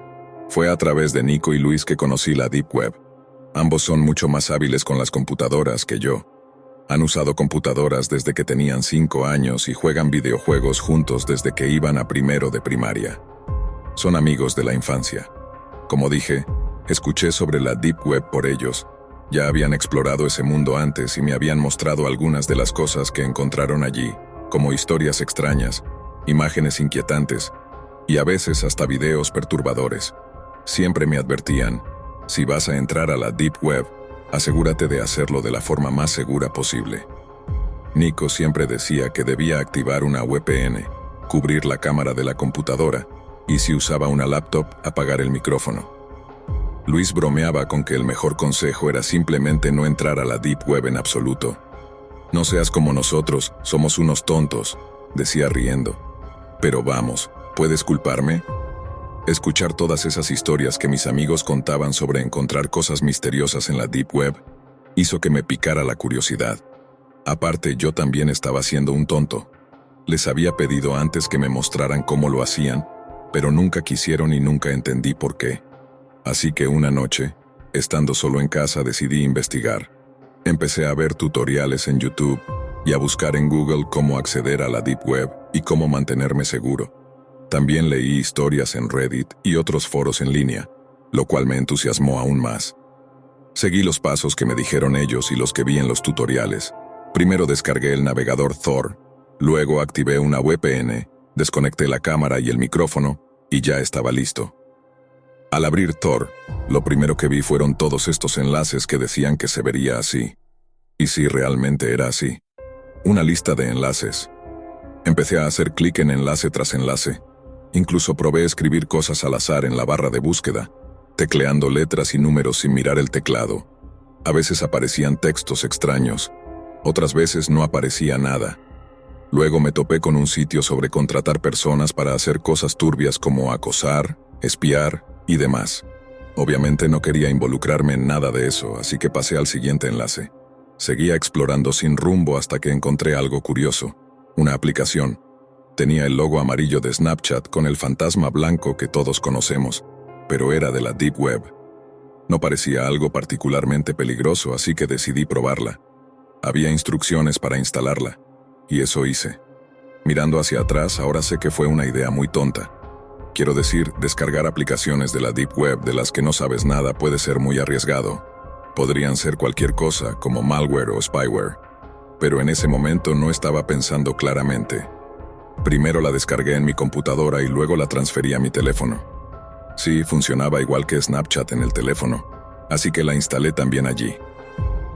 Fue a través de Nico y Luis que conocí la Deep Web. Ambos son mucho más hábiles con las computadoras que yo. Han usado computadoras desde que tenían 5 años y juegan videojuegos juntos desde que iban a primero de primaria. Son amigos de la infancia. Como dije, escuché sobre la Deep Web por ellos. Ya habían explorado ese mundo antes y me habían mostrado algunas de las cosas que encontraron allí, como historias extrañas, imágenes inquietantes y a veces hasta videos perturbadores. Siempre me advertían, si vas a entrar a la Deep Web, asegúrate de hacerlo de la forma más segura posible. Nico siempre decía que debía activar una VPN, cubrir la cámara de la computadora y si usaba una laptop, apagar el micrófono. Luis bromeaba con que el mejor consejo era simplemente no entrar a la Deep Web en absoluto. No seas como nosotros, somos unos tontos, decía riendo. Pero vamos, ¿puedes culparme? Escuchar todas esas historias que mis amigos contaban sobre encontrar cosas misteriosas en la Deep Web hizo que me picara la curiosidad. Aparte, yo también estaba siendo un tonto. Les había pedido antes que me mostraran cómo lo hacían, pero nunca quisieron y nunca entendí por qué. Así que una noche, estando solo en casa, decidí investigar. Empecé a ver tutoriales en YouTube y a buscar en Google cómo acceder a la Deep Web y cómo mantenerme seguro. También leí historias en Reddit y otros foros en línea, lo cual me entusiasmó aún más. Seguí los pasos que me dijeron ellos y los que vi en los tutoriales. Primero descargué el navegador Tor, luego activé una VPN, desconecté la cámara y el micrófono y ya estaba listo. Al abrir Tor, lo primero que vi fueron todos estos enlaces que decían que se vería así. Y sí, realmente era así. Una lista de enlaces. Empecé a hacer clic en enlace tras enlace. Incluso probé escribir cosas al azar en la barra de búsqueda, tecleando letras y números sin mirar el teclado. A veces aparecían textos extraños, otras veces no aparecía nada. Luego me topé con un sitio sobre contratar personas para hacer cosas turbias como acosar, espiar y demás. Obviamente no quería involucrarme en nada de eso, así que pasé al siguiente enlace. Seguía explorando sin rumbo hasta que encontré algo curioso. Una aplicación. Tenía el logo amarillo de Snapchat con el fantasma blanco que todos conocemos, pero era de la Deep Web. No parecía algo particularmente peligroso, así que decidí probarla. Había instrucciones para instalarla, y eso hice. Mirando hacia atrás, ahora sé que fue una idea muy tonta. Quiero decir, descargar aplicaciones de la Deep Web de las que no sabes nada puede ser muy arriesgado. Podrían ser cualquier cosa, como malware o spyware. Pero en ese momento no estaba pensando claramente. Primero la descargué en mi computadora y luego la transferí a mi teléfono. Sí, funcionaba igual que Snapchat en el teléfono, así que la instalé también allí.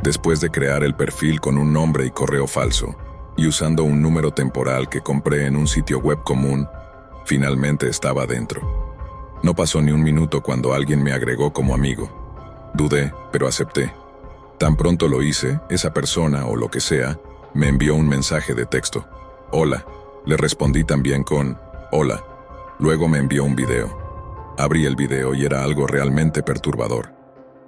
Después de crear el perfil con un nombre y correo falso, y usando un número temporal que compré en un sitio web común, finalmente estaba dentro. No pasó ni un minuto cuando alguien me agregó como amigo. Dudé, pero acepté. Tan pronto lo hice, esa persona, o lo que sea, me envió un mensaje de texto. Hola. Le respondí también con hola. Luego me envió un video. Abrí el video y era algo realmente perturbador.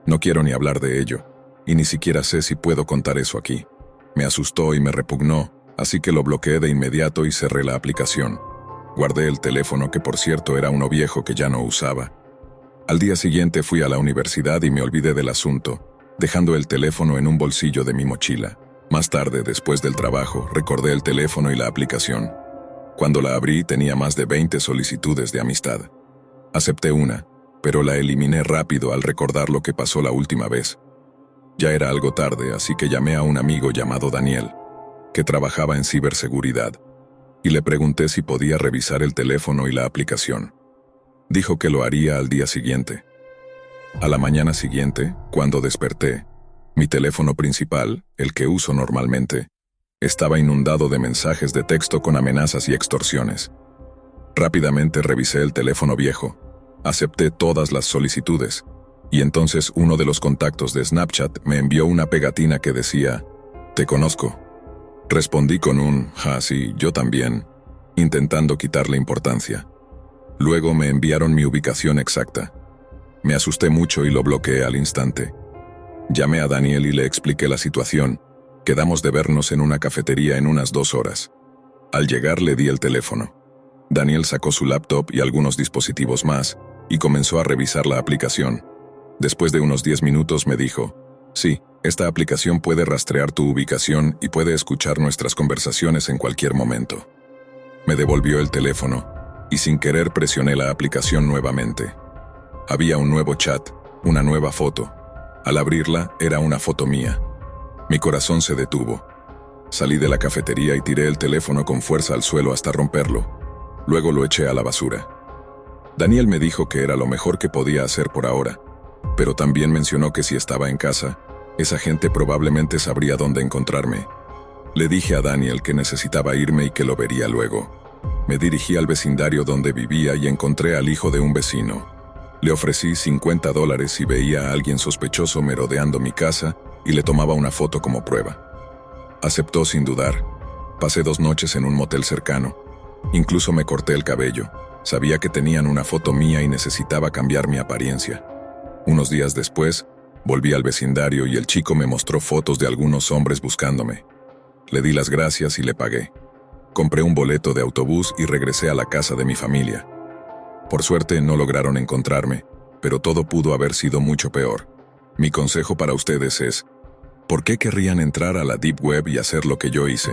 No quiero ni hablar de ello, y ni siquiera sé si puedo contar eso aquí. Me asustó y me repugnó, así que lo bloqueé de inmediato y cerré la aplicación. Guardé el teléfono, que por cierto era uno viejo que ya no usaba. Al día siguiente fui a la universidad y me olvidé del asunto, dejando el teléfono en un bolsillo de mi mochila. Más tarde, después del trabajo, recordé el teléfono y la aplicación. Cuando la abrí tenía más de 20 solicitudes de amistad. Acepté una, pero la eliminé rápido al recordar lo que pasó la última vez. Ya era algo tarde, así que llamé a un amigo llamado Daniel, que trabajaba en ciberseguridad, y le pregunté si podía revisar el teléfono y la aplicación. Dijo que lo haría al día siguiente. A la mañana siguiente, cuando desperté, mi teléfono principal, el que uso normalmente, estaba inundado de mensajes de texto con amenazas y extorsiones. Rápidamente revisé el teléfono viejo, acepté todas las solicitudes, y entonces uno de los contactos de Snapchat me envió una pegatina que decía, «Te conozco». Respondí con un «Ja, sí, yo también», intentando quitarle importancia. Luego me enviaron mi ubicación exacta. Me asusté mucho y lo bloqueé al instante. Llamé a Daniel y le expliqué la situación. Quedamos de vernos en una cafetería en unas 2 horas. Al llegar le di el teléfono. Daniel sacó su laptop y algunos dispositivos más, y comenzó a revisar la aplicación. Después de unos 10 minutos me dijo, «Sí, esta aplicación puede rastrear tu ubicación y puede escuchar nuestras conversaciones en cualquier momento». Me devolvió el teléfono, y sin querer presioné la aplicación nuevamente. Había un nuevo chat, una nueva foto. Al abrirla, era una foto mía. Mi corazón se detuvo. Salí de la cafetería y tiré el teléfono con fuerza al suelo hasta romperlo. Luego lo eché a la basura. Daniel me dijo que era lo mejor que podía hacer por ahora, pero también mencionó que si estaba en casa, esa gente probablemente sabría dónde encontrarme. Le dije a Daniel que necesitaba irme y que lo vería luego. Me dirigí al vecindario donde vivía y encontré al hijo de un vecino. Le ofrecí $50 si veía a alguien sospechoso merodeando mi casa y le tomaba una foto como prueba. Aceptó sin dudar. Pasé 2 noches en un motel cercano. Incluso me corté el cabello. Sabía que tenían una foto mía y necesitaba cambiar mi apariencia. Unos días después, volví al vecindario y el chico me mostró fotos de algunos hombres buscándome. Le di las gracias y le pagué. Compré un boleto de autobús y regresé a la casa de mi familia. Por suerte no lograron encontrarme, pero todo pudo haber sido mucho peor. Mi consejo para ustedes es, ¿por qué querrían entrar a la Deep Web y hacer lo que yo hice?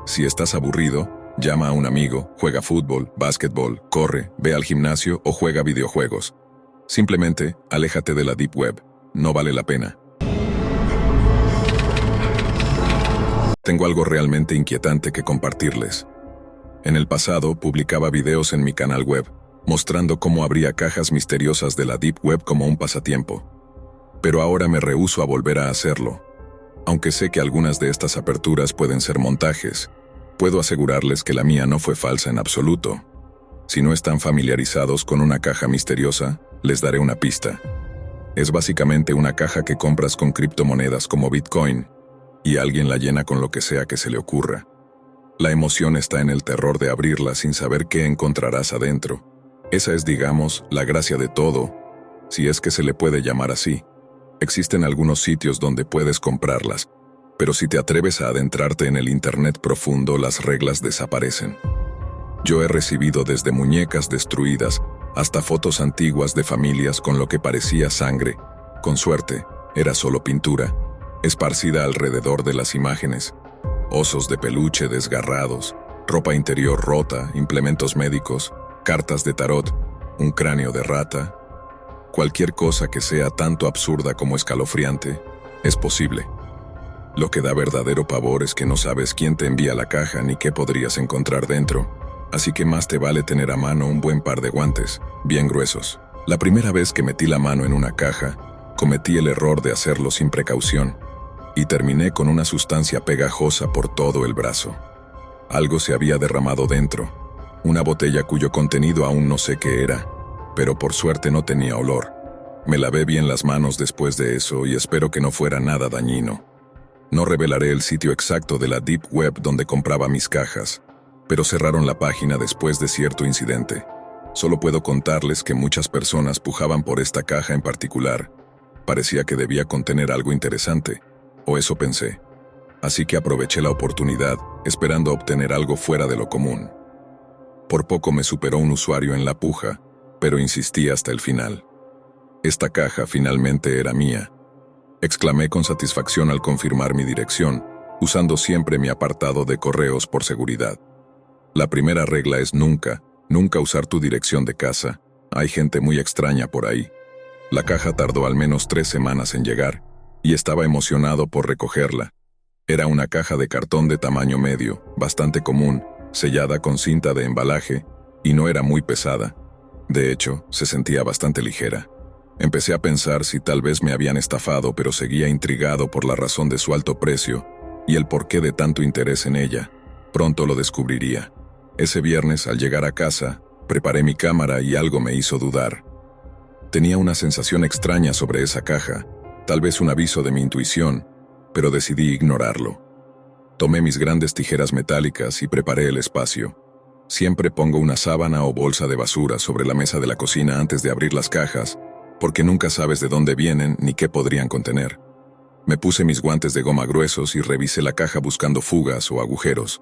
Si estás aburrido, llama a un amigo, juega fútbol, básquetbol, corre, ve al gimnasio o juega videojuegos. Simplemente, aléjate de la Deep Web. No vale la pena. Tengo algo realmente inquietante que compartirles. En el pasado, publicaba videos en mi canal web, mostrando cómo abría cajas misteriosas de la Deep Web como un pasatiempo. Pero ahora me rehúso a volver a hacerlo. Aunque sé que algunas de estas aperturas pueden ser montajes, puedo asegurarles que la mía no fue falsa en absoluto. Si no están familiarizados con una caja misteriosa, les daré una pista. Es básicamente una caja que compras con criptomonedas como Bitcoin, y alguien la llena con lo que sea que se le ocurra. La emoción está en el terror de abrirla sin saber qué encontrarás adentro. Esa es, digamos, la gracia de todo, si es que se le puede llamar así. Existen algunos sitios donde puedes comprarlas, pero si te atreves a adentrarte en el Internet profundo, las reglas desaparecen. Yo he recibido desde muñecas destruidas hasta fotos antiguas de familias con lo que parecía sangre. Con suerte, era solo pintura, esparcida alrededor de las imágenes. Osos de peluche desgarrados, ropa interior rota, implementos médicos, cartas de tarot, un cráneo de rata. Cualquier cosa que sea tanto absurda como escalofriante, es posible. Lo que da verdadero pavor es que no sabes quién te envía la caja ni qué podrías encontrar dentro, así que más te vale tener a mano un buen par de guantes, bien gruesos. La primera vez que metí la mano en una caja, cometí el error de hacerlo sin precaución, y terminé con una sustancia pegajosa por todo el brazo. Algo se había derramado dentro, una botella cuyo contenido aún no sé qué era, pero por suerte no tenía olor. Me lavé bien las manos después de eso y espero que no fuera nada dañino. No revelaré el sitio exacto de la Deep Web donde compraba mis cajas, pero cerraron la página después de cierto incidente. Solo puedo contarles que muchas personas pujaban por esta caja en particular. Parecía que debía contener algo interesante, o eso pensé. Así que aproveché la oportunidad, esperando obtener algo fuera de lo común. Por poco me superó un usuario en la puja, pero insistí hasta el final. Esta caja finalmente era mía. Exclamé con satisfacción al confirmar mi dirección, usando siempre mi apartado de correos por seguridad. La primera regla es nunca usar tu dirección de casa. Hay gente muy extraña por ahí. La caja tardó al menos 3 semanas en llegar, y estaba emocionado por recogerla. Era una caja de cartón de tamaño medio, bastante común, sellada con cinta de embalaje, y no era muy pesada. De hecho, se sentía bastante ligera. Empecé a pensar si tal vez me habían estafado, pero seguía intrigado por la razón de su alto precio y el porqué de tanto interés en ella. Pronto lo descubriría. Ese viernes, al llegar a casa, preparé mi cámara y algo me hizo dudar. Tenía una sensación extraña sobre esa caja, tal vez un aviso de mi intuición, pero decidí ignorarlo. Tomé mis grandes tijeras metálicas y preparé el espacio. Siempre pongo una sábana o bolsa de basura sobre la mesa de la cocina antes de abrir las cajas, porque nunca sabes de dónde vienen ni qué podrían contener. Me puse mis guantes de goma gruesos y revisé la caja buscando fugas o agujeros.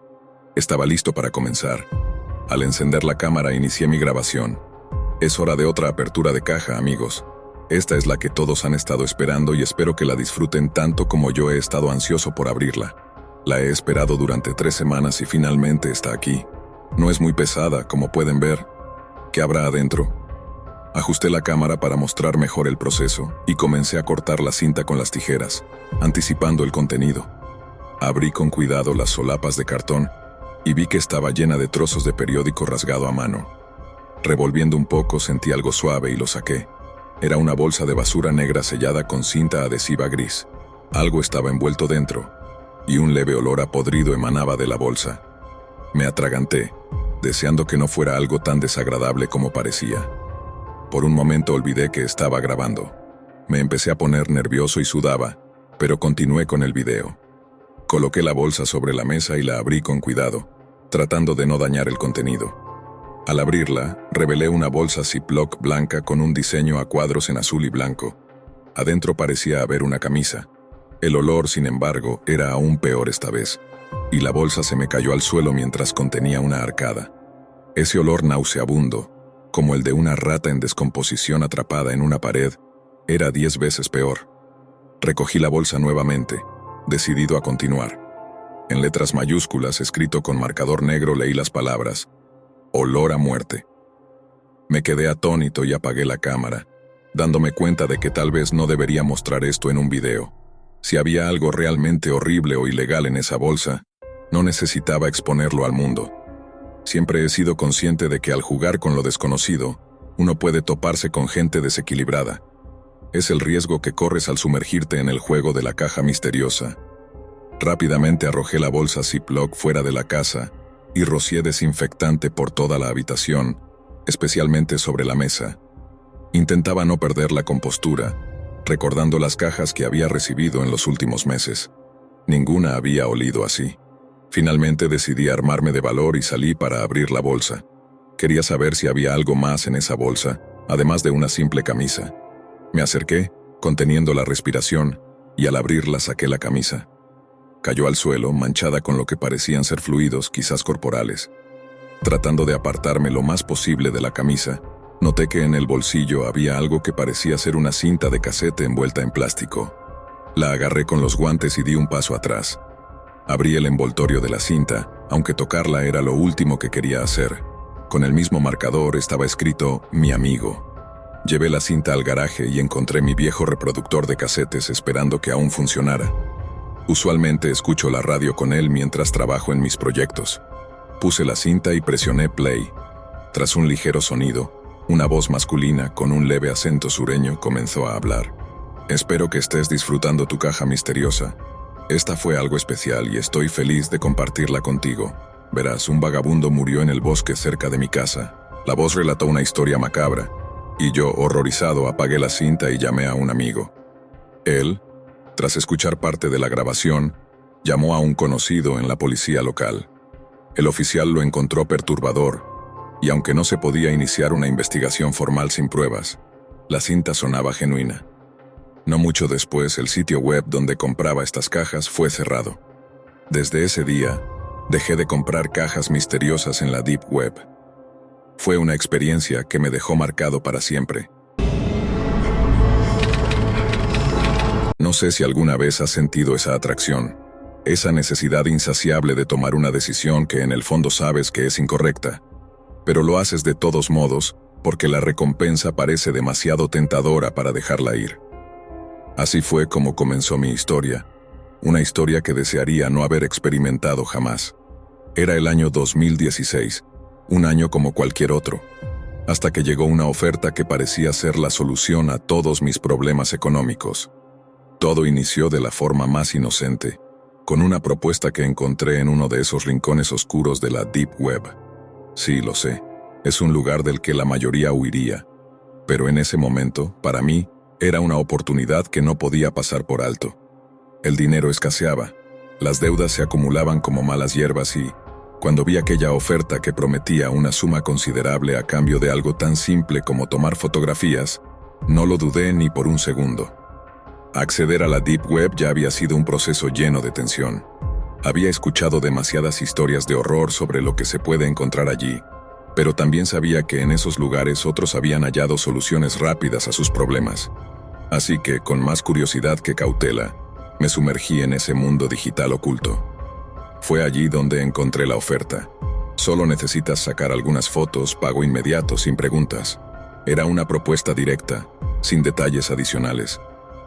Estaba listo para comenzar. Al encender la cámara inicié mi grabación. Es hora de otra apertura de caja, amigos. Esta es la que todos han estado esperando y espero que la disfruten tanto como yo he estado ansioso por abrirla. La he esperado durante 3 semanas y finalmente está aquí. No es muy pesada, como pueden ver. ¿Qué habrá adentro? Ajusté la cámara para mostrar mejor el proceso y comencé a cortar la cinta con las tijeras, anticipando el contenido. Abrí con cuidado las solapas de cartón y vi que estaba llena de trozos de periódico rasgado a mano. Revolviendo un poco sentí algo suave y lo saqué. Era una bolsa de basura negra sellada con cinta adhesiva gris. Algo estaba envuelto dentro, y un leve olor a podrido emanaba de la bolsa. Me atraganté, deseando que no fuera algo tan desagradable como parecía. Por un momento olvidé que estaba grabando. Me empecé a poner nervioso y sudaba, pero continué con el video. Coloqué la bolsa sobre la mesa y la abrí con cuidado, tratando de no dañar el contenido. Al abrirla, revelé una bolsa Ziploc blanca con un diseño a cuadros en azul y blanco. Adentro parecía haber una camisa. El olor, sin embargo, era aún peor esta vez, y la bolsa se me cayó al suelo mientras contenía una arcada. Ese olor nauseabundo, como el de una rata en descomposición atrapada en una pared, era 10 veces peor. Recogí la bolsa nuevamente, decidido a continuar. En letras mayúsculas, escrito con marcador negro, leí las palabras: olor a muerte. Me quedé atónito y apagué la cámara, dándome cuenta de que tal vez no debería mostrar esto en un video. Si había algo realmente horrible o ilegal en esa bolsa, no necesitaba exponerlo al mundo. Siempre he sido consciente de que al jugar con lo desconocido, uno puede toparse con gente desequilibrada. Es el riesgo que corres al sumergirte en el juego de la caja misteriosa. Rápidamente arrojé la bolsa Ziploc fuera de la casa y rocié desinfectante por toda la habitación, especialmente sobre la mesa. Intentaba no perder la compostura, recordando las cajas que había recibido en los últimos meses. Ninguna había olido así. Finalmente decidí armarme de valor y salí para abrir la bolsa. Quería saber si había algo más en esa bolsa, además de una simple camisa. Me acerqué, conteniendo la respiración, y al abrirla saqué la camisa. Cayó al suelo, manchada con lo que parecían ser fluidos, quizás corporales. Tratando de apartarme lo más posible de la camisa, noté que en el bolsillo había algo que parecía ser una cinta de casete envuelta en plástico. La agarré con los guantes y di un paso atrás. Abrí el envoltorio de la cinta, aunque tocarla era lo último que quería hacer. Con el mismo marcador estaba escrito «Mi amigo». Llevé la cinta al garaje y encontré mi viejo reproductor de casetes esperando que aún funcionara. Usualmente escucho la radio con él mientras trabajo en mis proyectos. Puse la cinta y presioné play. Tras un ligero sonido, una voz masculina con un leve acento sureño comenzó a hablar. Espero que estés disfrutando tu caja misteriosa. Esta fue algo especial y estoy feliz de compartirla contigo. Verás, un vagabundo murió en el bosque cerca de mi casa. La voz relató una historia macabra, y yo, horrorizado, apagué la cinta y llamé a un amigo. Él, tras escuchar parte de la grabación, llamó a un conocido en la policía local. El oficial lo encontró perturbador, y aunque no se podía iniciar una investigación formal sin pruebas, la cinta sonaba genuina. No mucho después, el sitio web donde compraba estas cajas fue cerrado. Desde ese día, dejé de comprar cajas misteriosas en la Deep Web. Fue una experiencia que me dejó marcado para siempre. No sé si alguna vez has sentido esa atracción, esa necesidad insaciable de tomar una decisión que en el fondo sabes que es incorrecta, pero lo haces de todos modos porque la recompensa parece demasiado tentadora para dejarla ir. Así fue como comenzó mi historia, una historia que desearía no haber experimentado jamás. Era el año 2016, un año como cualquier otro, hasta que llegó una oferta que parecía ser la solución a todos mis problemas económicos. Todo inició de la forma más inocente, con una propuesta que encontré en uno de esos rincones oscuros de la Deep Web. Sí, lo sé, es un lugar del que la mayoría huiría, pero en ese momento, para mí, era una oportunidad que no podía pasar por alto. El dinero escaseaba, las deudas se acumulaban como malas hierbas y, cuando vi aquella oferta que prometía una suma considerable a cambio de algo tan simple como tomar fotografías, no lo dudé ni por un segundo. Acceder a la Deep Web ya había sido un proceso lleno de tensión. Había escuchado demasiadas historias de horror sobre lo que se puede encontrar allí, pero también sabía que en esos lugares otros habían hallado soluciones rápidas a sus problemas. Así que, con más curiosidad que cautela, me sumergí en ese mundo digital oculto. Fue allí donde encontré la oferta. Solo necesitas sacar algunas fotos, pago inmediato, sin preguntas. Era una propuesta directa, sin detalles adicionales.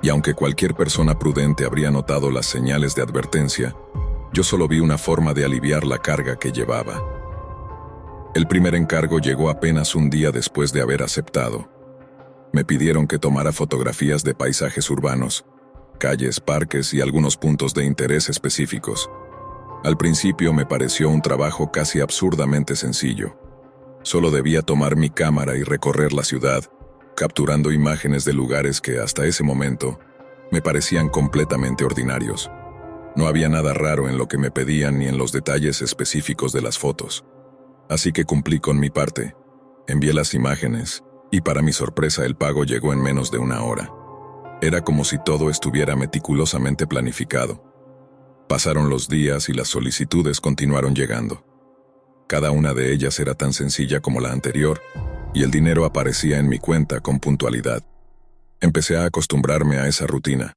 Y aunque cualquier persona prudente habría notado las señales de advertencia, yo solo vi una forma de aliviar la carga que llevaba. El primer encargo llegó apenas un día después de haber aceptado. Me pidieron que tomara fotografías de paisajes urbanos, calles, parques y algunos puntos de interés específicos. Al principio me pareció un trabajo casi absurdamente sencillo. Solo debía tomar mi cámara y recorrer la ciudad, capturando imágenes de lugares que hasta ese momento me parecían completamente ordinarios. No había nada raro en lo que me pedían ni en los detalles específicos de las fotos. Así que cumplí con mi parte, envié las imágenes y para mi sorpresa el pago llegó en menos de una hora. Era como si todo estuviera meticulosamente planificado. Pasaron los días y las solicitudes continuaron llegando. Cada una de ellas era tan sencilla como la anterior, y el dinero aparecía en mi cuenta con puntualidad. Empecé a acostumbrarme a esa rutina.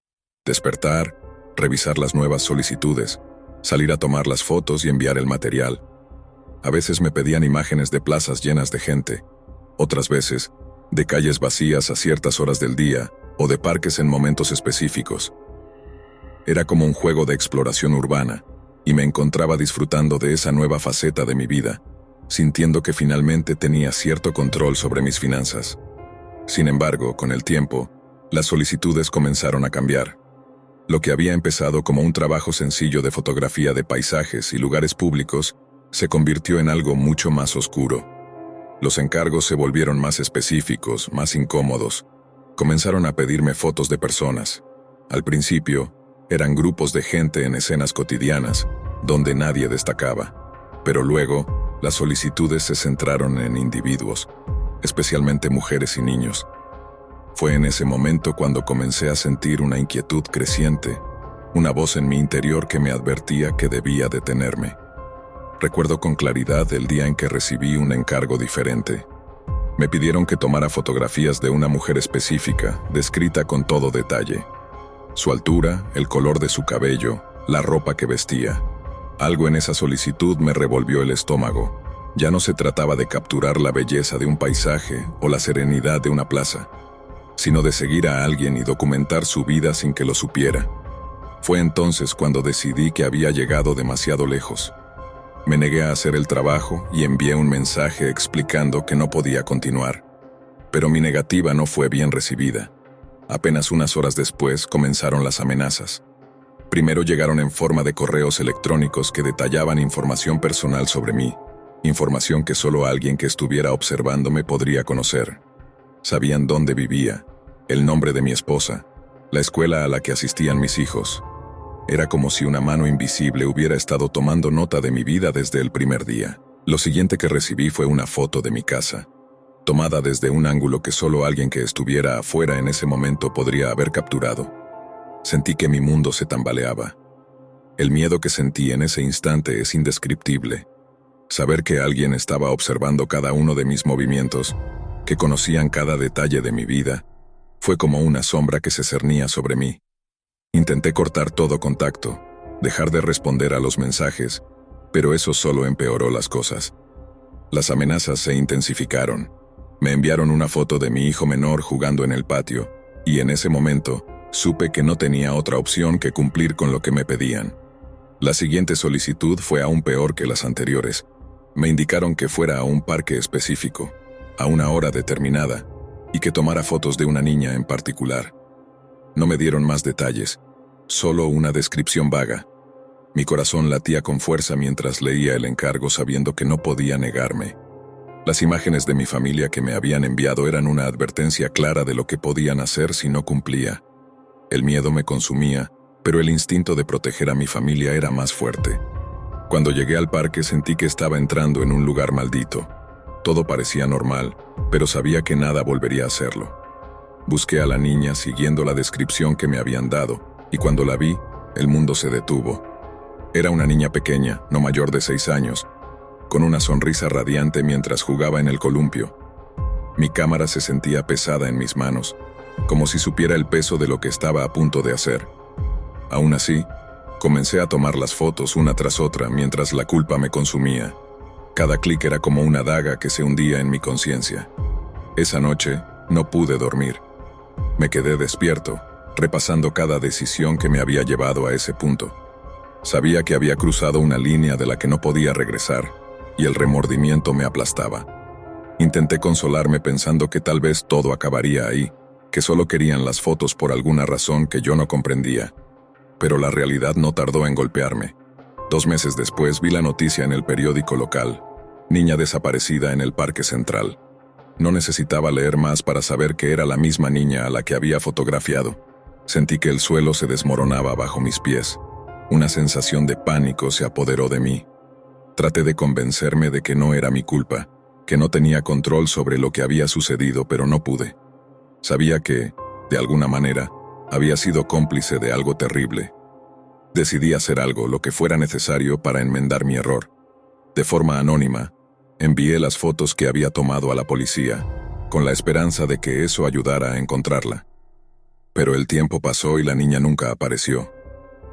Despertar, revisar las nuevas solicitudes, salir a tomar las fotos y enviar el material. A veces me pedían imágenes de plazas llenas de gente, otras veces, de calles vacías a ciertas horas del día o de parques en momentos específicos. Era como un juego de exploración urbana, y me encontraba disfrutando de esa nueva faceta de mi vida, sintiendo que finalmente tenía cierto control sobre mis finanzas. Sin embargo, con el tiempo, las solicitudes comenzaron a cambiar. Lo que había empezado como un trabajo sencillo de fotografía de paisajes y lugares públicos se convirtió en algo mucho más oscuro. Los encargos se volvieron más específicos, más incómodos. Comenzaron a pedirme fotos de personas. Al principio, eran grupos de gente en escenas cotidianas, donde nadie destacaba. Pero luego, las solicitudes se centraron en individuos, especialmente mujeres y niños. Fue en ese momento cuando comencé a sentir una inquietud creciente, una voz en mi interior que me advertía que debía detenerme. Recuerdo con claridad el día en que recibí un encargo diferente. Me pidieron que tomara fotografías de una mujer específica, descrita con todo detalle. Su altura, el color de su cabello, la ropa que vestía. Algo en esa solicitud me revolvió el estómago. Ya no se trataba de capturar la belleza de un paisaje o la serenidad de una plaza, sino de seguir a alguien y documentar su vida sin que lo supiera. Fue entonces cuando decidí que había llegado demasiado lejos. Me negué a hacer el trabajo y envié un mensaje explicando que no podía continuar. Pero mi negativa no fue bien recibida. Apenas unas horas después comenzaron las amenazas. Primero llegaron en forma de correos electrónicos que detallaban información personal sobre mí, información que solo alguien que estuviera observándome podría conocer. Sabían dónde vivía, el nombre de mi esposa, la escuela a la que asistían mis hijos. Era como si una mano invisible hubiera estado tomando nota de mi vida desde el primer día. Lo siguiente que recibí fue una foto de mi casa, tomada desde un ángulo que solo alguien que estuviera afuera en ese momento podría haber capturado. Sentí que mi mundo se tambaleaba. El miedo que sentí en ese instante es indescriptible. Saber que alguien estaba observando cada uno de mis movimientos, que conocían cada detalle de mi vida, fue como una sombra que se cernía sobre mí. Intenté cortar todo contacto, dejar de responder a los mensajes, pero eso solo empeoró las cosas. Las amenazas se intensificaron. Me enviaron una foto de mi hijo menor jugando en el patio, y en ese momento, supe que no tenía otra opción que cumplir con lo que me pedían. La siguiente solicitud fue aún peor que las anteriores. Me indicaron que fuera a un parque específico, a una hora determinada, y que tomara fotos de una niña en particular. No me dieron más detalles, solo una descripción vaga. Mi corazón latía con fuerza mientras leía el encargo sabiendo que no podía negarme. Las imágenes de mi familia que me habían enviado eran una advertencia clara de lo que podían hacer si no cumplía. El miedo me consumía, pero el instinto de proteger a mi familia era más fuerte. Cuando llegué al parque sentí que estaba entrando en un lugar maldito. Todo parecía normal, pero sabía que nada volvería a serlo. Busqué a la niña siguiendo la descripción que me habían dado, y cuando la vi, el mundo se detuvo. Era una niña pequeña, no mayor de 6 años, con una sonrisa radiante mientras jugaba en el columpio. Mi cámara se sentía pesada en mis manos, como si supiera el peso de lo que estaba a punto de hacer. Aún así, comencé a tomar las fotos una tras otra mientras la culpa me consumía. Cada clic era como una daga que se hundía en mi conciencia. Esa noche, no pude dormir. Me quedé despierto, repasando cada decisión que me había llevado a ese punto. Sabía que había cruzado una línea de la que no podía regresar, y el remordimiento me aplastaba. Intenté consolarme pensando que tal vez todo acabaría ahí, que solo querían las fotos por alguna razón que yo no comprendía. Pero la realidad no tardó en golpearme. 2 meses después vi la noticia en el periódico local: niña desaparecida en el Parque Central. No necesitaba leer más para saber que era la misma niña a la que había fotografiado. Sentí que el suelo se desmoronaba bajo mis pies. Una sensación de pánico se apoderó de mí. Traté de convencerme de que no era mi culpa, que no tenía control sobre lo que había sucedido, pero no pude. Sabía que, de alguna manera, había sido cómplice de algo terrible. Decidí hacer algo, lo que fuera necesario para enmendar mi error. De forma anónima, envié las fotos que había tomado a la policía, con la esperanza de que eso ayudara a encontrarla. Pero el tiempo pasó y la niña nunca apareció.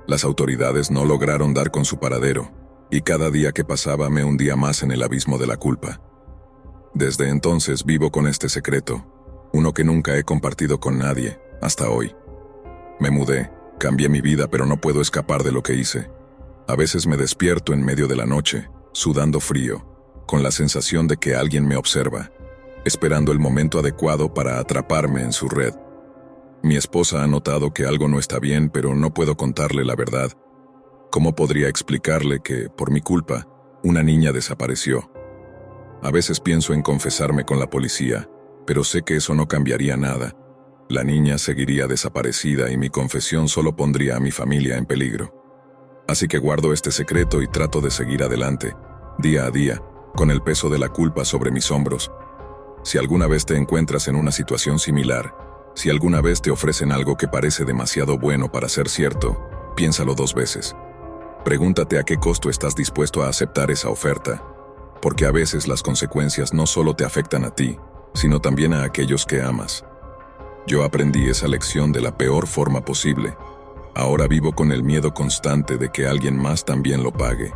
Las autoridades no lograron dar con su paradero, y cada día que pasaba me hundía más en el abismo de la culpa. Desde entonces vivo con este secreto, uno que nunca he compartido con nadie, hasta hoy. Me mudé, cambié mi vida, pero no puedo escapar de lo que hice. A veces me despierto en medio de la noche, sudando frío, con la sensación de que alguien me observa, esperando el momento adecuado para atraparme en su red. Mi esposa ha notado que algo no está bien, pero no puedo contarle la verdad. ¿Cómo podría explicarle que, por mi culpa, una niña desapareció? A veces pienso en confesarme con la policía, pero sé que eso no cambiaría nada. La niña seguiría desaparecida y mi confesión solo pondría a mi familia en peligro. Así que guardo este secreto y trato de seguir adelante, día a día, con el peso de la culpa sobre mis hombros. Si alguna vez te encuentras en una situación similar, si alguna vez te ofrecen algo que parece demasiado bueno para ser cierto, piénsalo 2 veces. Pregúntate a qué costo estás dispuesto a aceptar esa oferta, porque a veces las consecuencias no solo te afectan a ti, sino también a aquellos que amas. Yo aprendí esa lección de la peor forma posible. Ahora vivo con el miedo constante de que alguien más también lo pague.